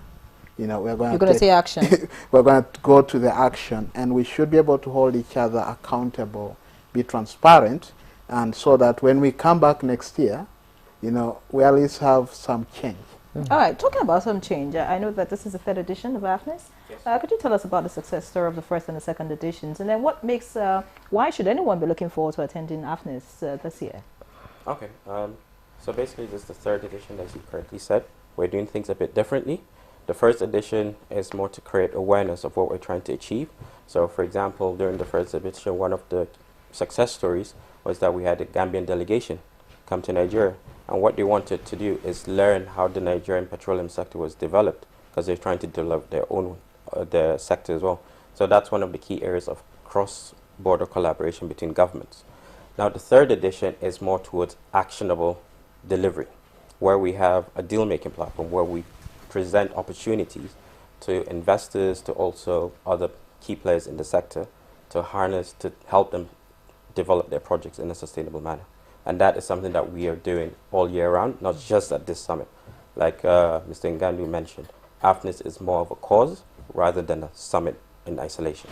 We're going to see action. We're going to go to the action, and we should be able to hold each other accountable, be transparent, and so that when we come back next year, we at least have some change. All right, talking about some change, I know that this is the third edition of AFNIS. Could you tell us about the success story of the first and the second editions, and then why should anyone be looking forward to attending AFNIS this year? Okay, so basically this is the third edition, as you correctly said. We're doing things a bit differently. The first edition is more to create awareness of what we're trying to achieve. So for example, during the first edition, one of the success stories was that we had a Gambian delegation come to Nigeria. And what they wanted to do is learn how the Nigerian petroleum sector was developed, because they're trying to develop their own their sector as well. So that's one of the key areas of cross-border collaboration between governments. Now the third edition is more towards actionable delivery, where we have a deal-making platform where we present opportunities to investors, to also other key players in the sector, to harness, to help them develop their projects in a sustainable manner. And that is something that we are doing all year round, not just at this summit. Like Mr. Ngandu mentioned, AFNIS is more of a cause rather than a summit in isolation.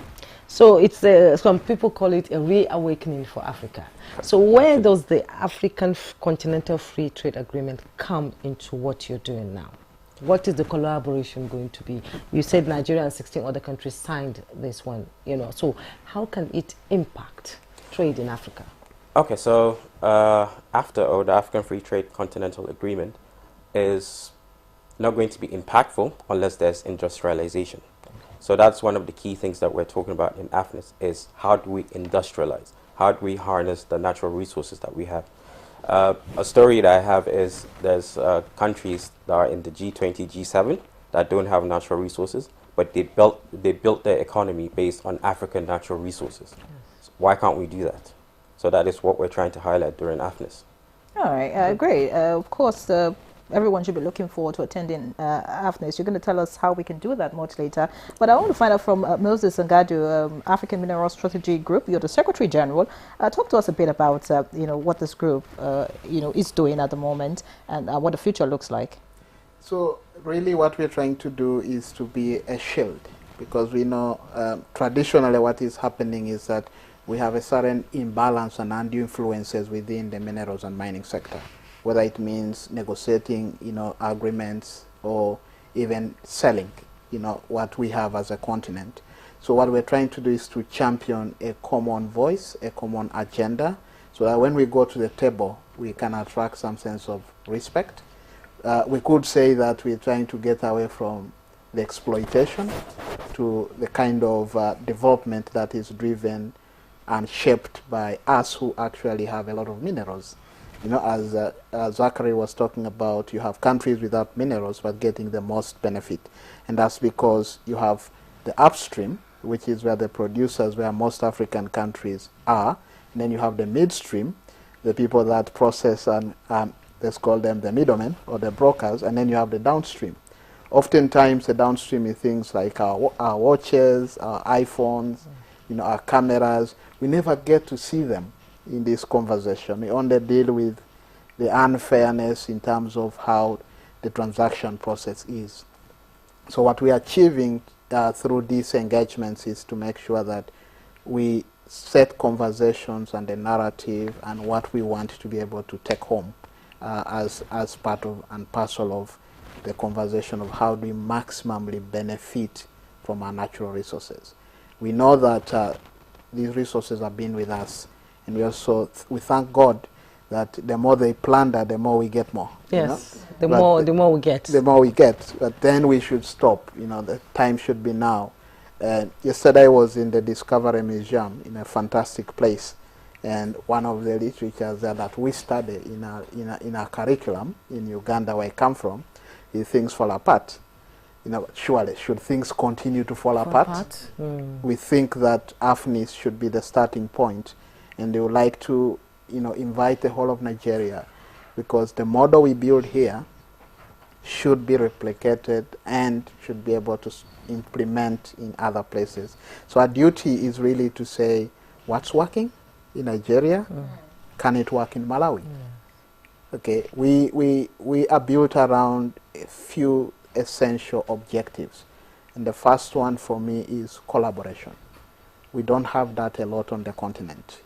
So it's some people call it a reawakening for Africa. So where does the African Continental Free Trade Agreement come into what you're doing now? What is the collaboration going to be? You said Nigeria and 16 other countries signed this one, you know. So how can it impact trade in Africa? Okay, so the African Free Trade Continental Agreement is not going to be impactful unless there's industrialization. So that's one of the key things that we're talking about in AFNIS is how do we industrialize? How do we harness the natural resources that we have? A story that I have is there's countries that are in the G20, G7 that don't have natural resources, but they built their economy based on African natural resources. So why can't we do that? So that is what we're trying to highlight during AFNIS. All right, great. Of course, everyone should be looking forward to attending AFNIS. You're going to tell us how we can do that much later. But I want to find out from Moses Ngandu, African Mineral Strategy Group. You're the Secretary General. Talk to us a bit about what this group is doing at the moment and what the future looks like. So really what we're trying to do is to be a shield, because we know traditionally what is happening is that we have a certain imbalance and undue influences within the minerals and mining sector, whether it means negotiating, agreements or even selling, what we have as a continent. So what we're trying to do is to champion a common voice, a common agenda, so that when we go to the table, we can attract some sense of respect. We could say that we're trying to get away from the exploitation to the kind of development that is driven and shaped by us who actually have a lot of minerals. As Zachary was talking about, you have countries without minerals but getting the most benefit. And that's because you have the upstream, which is where the producers, where most African countries are. And then you have the midstream, the people that process and let's call them the middlemen or the brokers. And then you have the downstream. Oftentimes the downstream is things like our watches, our iPhones, our cameras. We never get to see them in this conversation. We only deal with the unfairness in terms of how the transaction process is. So what we are achieving through these engagements is to make sure that we set conversations and the narrative and what we want to be able to take home as part of and parcel of the conversation of how do we maximally benefit from our natural resources. We know that these resources have been with us, and we thank God that the more they plunder, the more we get more. Yes, the more we get. The more we get, but then we should stop. The time should be now. Yesterday I was in the Discovery Museum in a fantastic place, and one of the literatures that we study in our curriculum in Uganda, where I come from, is Things Fall Apart. Surely, should things continue to fall apart? We think that AFNIS should be the starting point, and they would like to, invite the whole of Nigeria, because the model we build here should be replicated and should be able to implement in other places. So our duty is really to say, what's working in Nigeria? Can it work in Malawi? Okay, we are built around a few essential objectives, and the first one for me is collaboration. We don't have that a lot on the continent.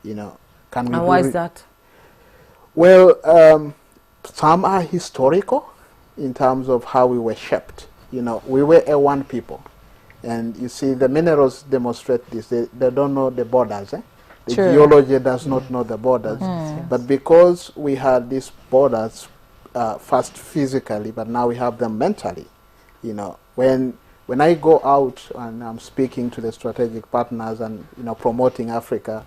Can we? And why is that? Well, some are historical in terms of how we were shaped. We were a one people, and you see the minerals demonstrate this. They don't know the borders. The geology does not know the borders, but because we had these borders first physically, but now we have them mentally. When I go out and I'm speaking to the strategic partners and promoting Africa,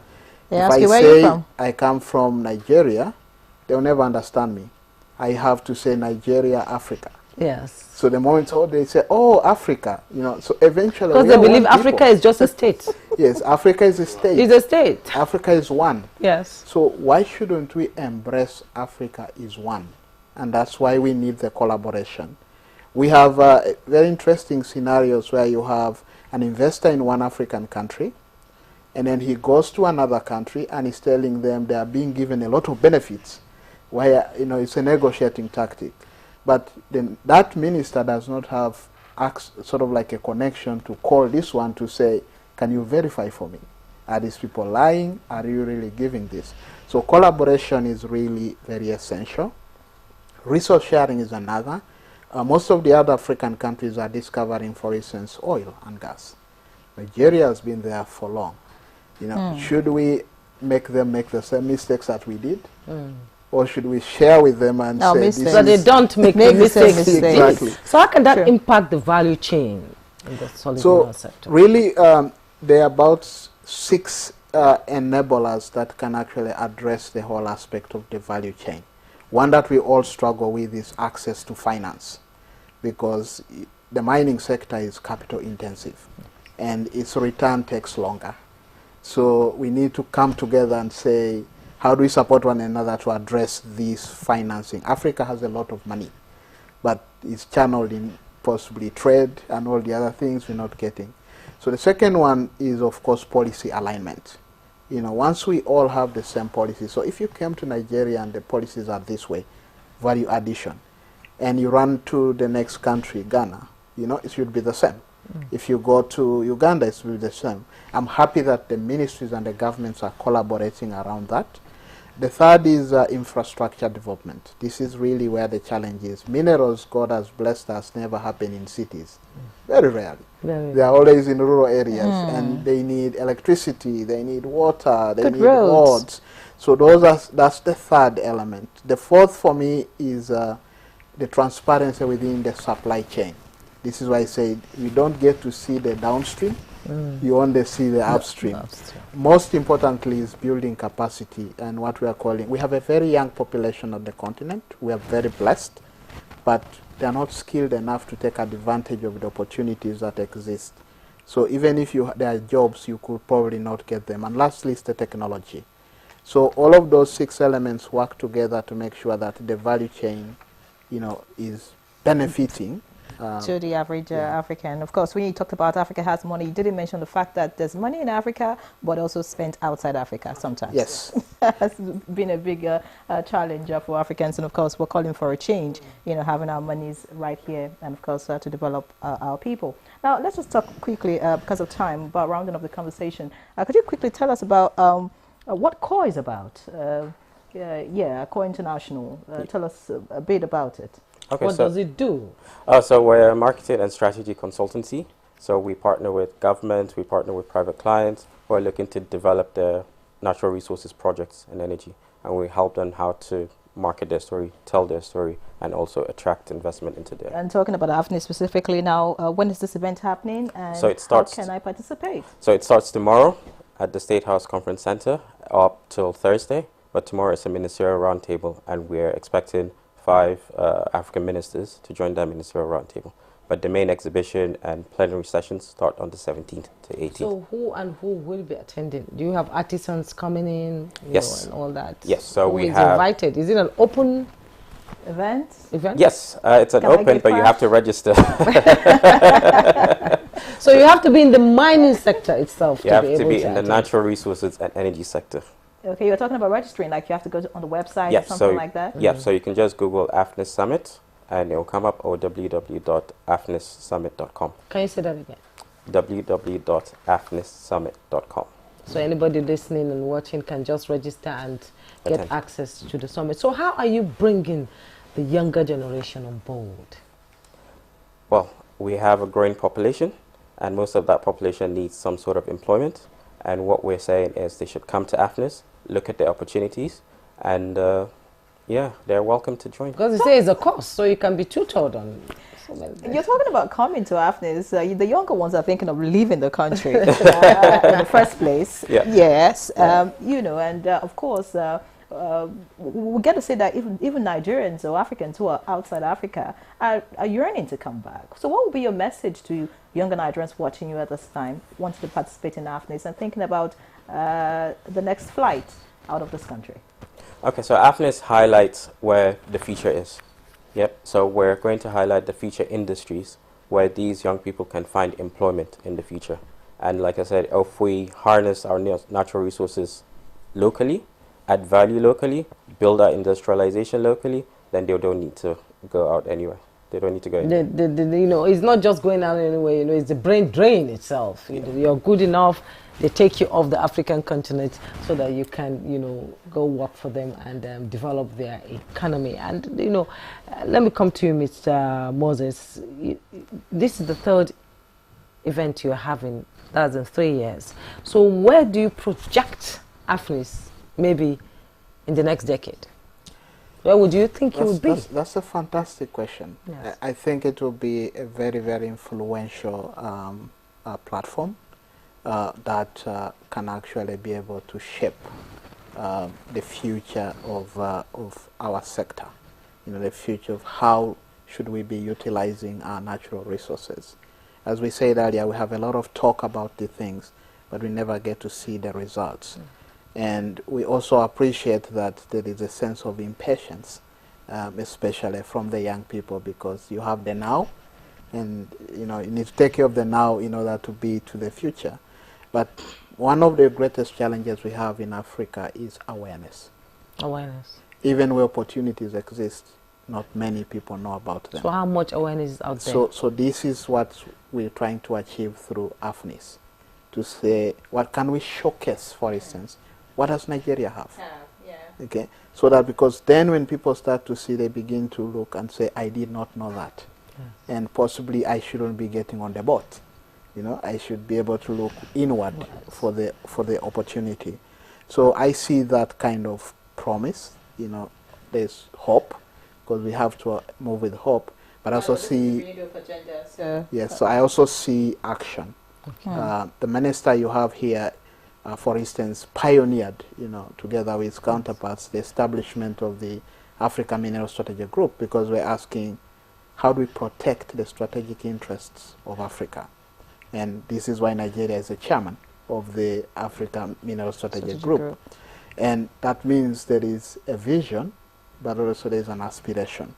if I say I come from Nigeria, they'll never understand me. I have to say Nigeria, Africa. Yes. So the moment they say, "Oh, Africa," so eventually because they believe Africa is just a state. Yes, Africa is a state. It's a state. Africa is one. Yes. So why shouldn't we embrace Africa is one? And that's why we need the collaboration. We have very interesting scenarios where you have an investor in one African country, And then he goes to another country and he's telling them they are being given a lot of benefits, where it's a negotiating tactic. But then that minister does not have sort of like a connection to call this one to say, can you verify for me? Are these people lying? Are you really giving this? So collaboration is really very essential. Resource sharing is another. Most of the other African countries are discovering, for instance, oil and gas. Nigeria has been there for long. Should we make them make the same mistakes that we did? Or should we share with them and say this so they don't make the mistakes? Exactly. So how can that impact the value chain in the solid mineral sector? Really, there are about 6 enablers that can actually address the whole aspect of the value chain. One that we all struggle with is access to finance, because the mining sector is capital intensive and its return takes longer. So we need to come together and say, how do we support one another to address this financing? Africa has a lot of money, but it's channeled in possibly trade and all the other things we're not getting. So the second one is, of course, policy alignment. Once we all have the same policy, so if you came to Nigeria and the policies are this way, value addition, and you run to the next country, Ghana, it should be the same. If you go to Uganda, it will be the same. I'm happy that the ministries and the governments are collaborating around that. The third is infrastructure development. This is really where the challenge is. Minerals, God has blessed us, never happen in cities. Very rarely. They are always in rural areas, and they need electricity, they need water, they need roads. So that's the third element. The fourth for me is the transparency within the supply chain. This is why I say you don't get to see the downstream, you only see the upstream. Most importantly is building capacity and what we are calling, we have a very young population on the continent, we are very blessed, but they are not skilled enough to take advantage of the opportunities that exist. So even if there are jobs, you could probably not get them. And lastly is the technology. So all of those 6 elements work together to make sure that the value chain, is benefiting to the average African. Of course, when you talked about Africa has money, you didn't mention the fact that there's money in Africa, but also spent outside Africa sometimes. Yes. Has been a big challenge for Africans, and of course, we're calling for a change, having our monies right here, and of course, to develop our people. Now, let's just talk quickly, because of time, about rounding up the conversation. Could you quickly tell us about what CORE is about? CORE International. Tell us a bit about it. Okay, what does it do? So we're a marketing and strategy consultancy. So we partner with government, we partner with private clients who are looking to develop their natural resources projects and energy. And we help them how to market their story, tell their story, and also attract investment into their. And talking about AFNI specifically now, when is this event happening, and so it starts, how can I participate? So it starts tomorrow at the State House Conference Center up till Thursday. But tomorrow is a ministerial roundtable, and we're expecting 5 African ministers to join that ministerial roundtable. But the main exhibition and plenary sessions start on the 17th to 18th. So who will be attending? Do you have artisans coming in? Yes. And all that? Yes. So who we is have invited? Is it an open event? Yes, it's an open, but you have to register. So you have to be in the mining sector itself. You have to be in the natural resources and energy sector. Okay, you're talking about registering, like you have to go on the website or something like that? Yeah, so you can just Google AFNIS Summit and it will come up, or www.afnissummit.com. Can you say that again? www.afnissummit.com. So anybody listening and watching can just register and get access to the summit. So how are you bringing the younger generation on board? Well, we have a growing population, and most of that population needs some sort of employment. And what we're saying is they should come to AFNIS, look at the opportunities, and they're welcome to join. Because they say it's a cost, so you can be tutored on. You're talking about coming to AFNIS. The younger ones are thinking of leaving the country in the first place. Yeah. Yes, and of course, we get to say that even Nigerians or Africans who are outside Africa are yearning to come back. So what would be your message to younger Nigerians watching you at this time, wanting to participate in AFNIS and thinking about the next flight out of this country? Okay, so AFNIS highlights where the future is. Yep, so we're going to highlight the future industries where these young people can find employment in the future. And like I said, if we harness our natural resources locally, add value locally, build our industrialization locally, then they don't need to go out anywhere. They don't need to go anywhere. You know, it's not just going out anywhere, you know, it's the brain drain itself. You know, you're good enough, they take you off the African continent so that you can, you know, go work for them and develop their economy. And, you know, let me come to you, Mr. Moses. This is the third event you're having, that's in 3 years. So where do you project AFNIS maybe in the next decade? Where would you think it would be? That's a fantastic question. Yes. I think it will be a very, very influential platform that can actually be able to shape the future of our sector. You know, the future of how should we be utilizing our natural resources. As we said earlier, we have a lot of talk about the things, but we never get to see the results. And we also appreciate that there is a sense of impatience, especially from the young people, because you have the now, and you know you need to take care of the now in order to be to the future. But one of the greatest challenges we have in Africa is awareness. Awareness. Even where opportunities exist, not many people know about them. So how much awareness is out there? So this is what we're trying to achieve through AFNIS, to say what can we showcase, for instance. What does Nigeria have? Okay, so that because then when people start to see, they begin to look and say, I did not know that. Yes. And possibly I shouldn't be getting on the boat. You know, I should be able to look inward for the opportunity. So I see that kind of promise. You know, there's hope, because we have to move with hope. But I also see, yes, so I also see action. Okay. The minister you have here, for instance, pioneered, you know, together with his counterparts, the establishment of the Africa Mineral Strategy Group, because we're asking, how do we protect the strategic interests of Africa? And this is why Nigeria is the chairman of the Africa Mineral Strategy Group. And that means there is a vision, but also there is an aspiration.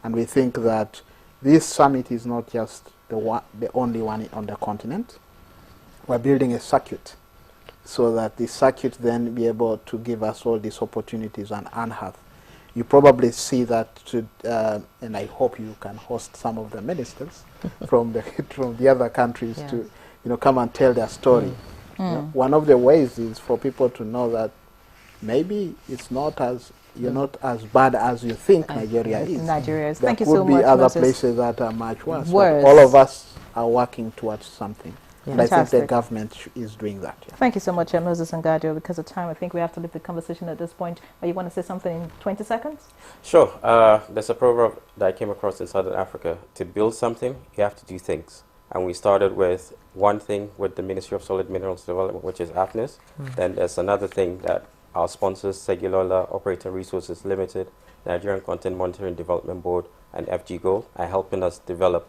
And we think that this summit is not just the only one on the continent. We're building a circuit, so that the circuit then be able to give us all these opportunities and unearth. You probably see that, and I hope you can host some of the ministers from the other countries to, you know, come and tell their story. You know, one of the ways is for people to know that maybe it's not as you're not as bad as you think Nigeria is. Nigeria is. There Thank you so much. could be other Moses. places that are much worse. But all of us are working towards something. And I think the government is doing that. Yeah. Thank you so much, Moses Ngadio. Because of time, I think we have to leave the conversation at this point. You want to say something in 20 seconds? Sure. There's a proverb that I came across in Southern Africa. To build something, you have to do things. And we started with one thing with the Ministry of Solid Minerals Development, which is AFNIS. Then there's another thing that our sponsors, Segulola Operating Resources Limited, Nigerian Content Monitoring Development Board, and FG Gold are helping us develop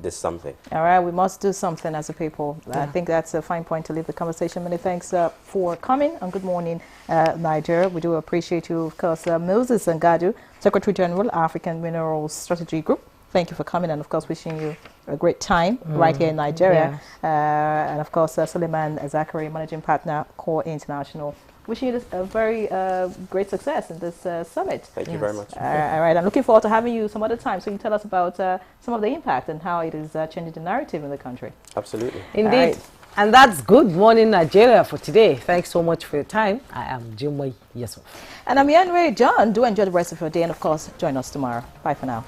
this something. All right, we must do something as a people. I think that's a fine point to leave the conversation. Many thanks for coming, and good morning, Nigeria. We do appreciate you, of course, Moses Ngadio, Secretary General, African Minerals Strategy Group. Thank you for coming, and of course, wishing you a great time right here in Nigeria. And of course, Suleiman Zachary, Managing Partner, Core International. Wishing you a very great success in this summit. Thank you very much. All right, I'm looking forward to having you some other time so you can tell us about some of the impact and how it is changing the narrative in the country. Absolutely. Indeed. Right. And that's Good Morning Nigeria for today. Thanks so much for your time. I am Jimway Yusuf. And I'm Yanwe John. Do enjoy the rest of your day, and of course, join us tomorrow. Bye for now.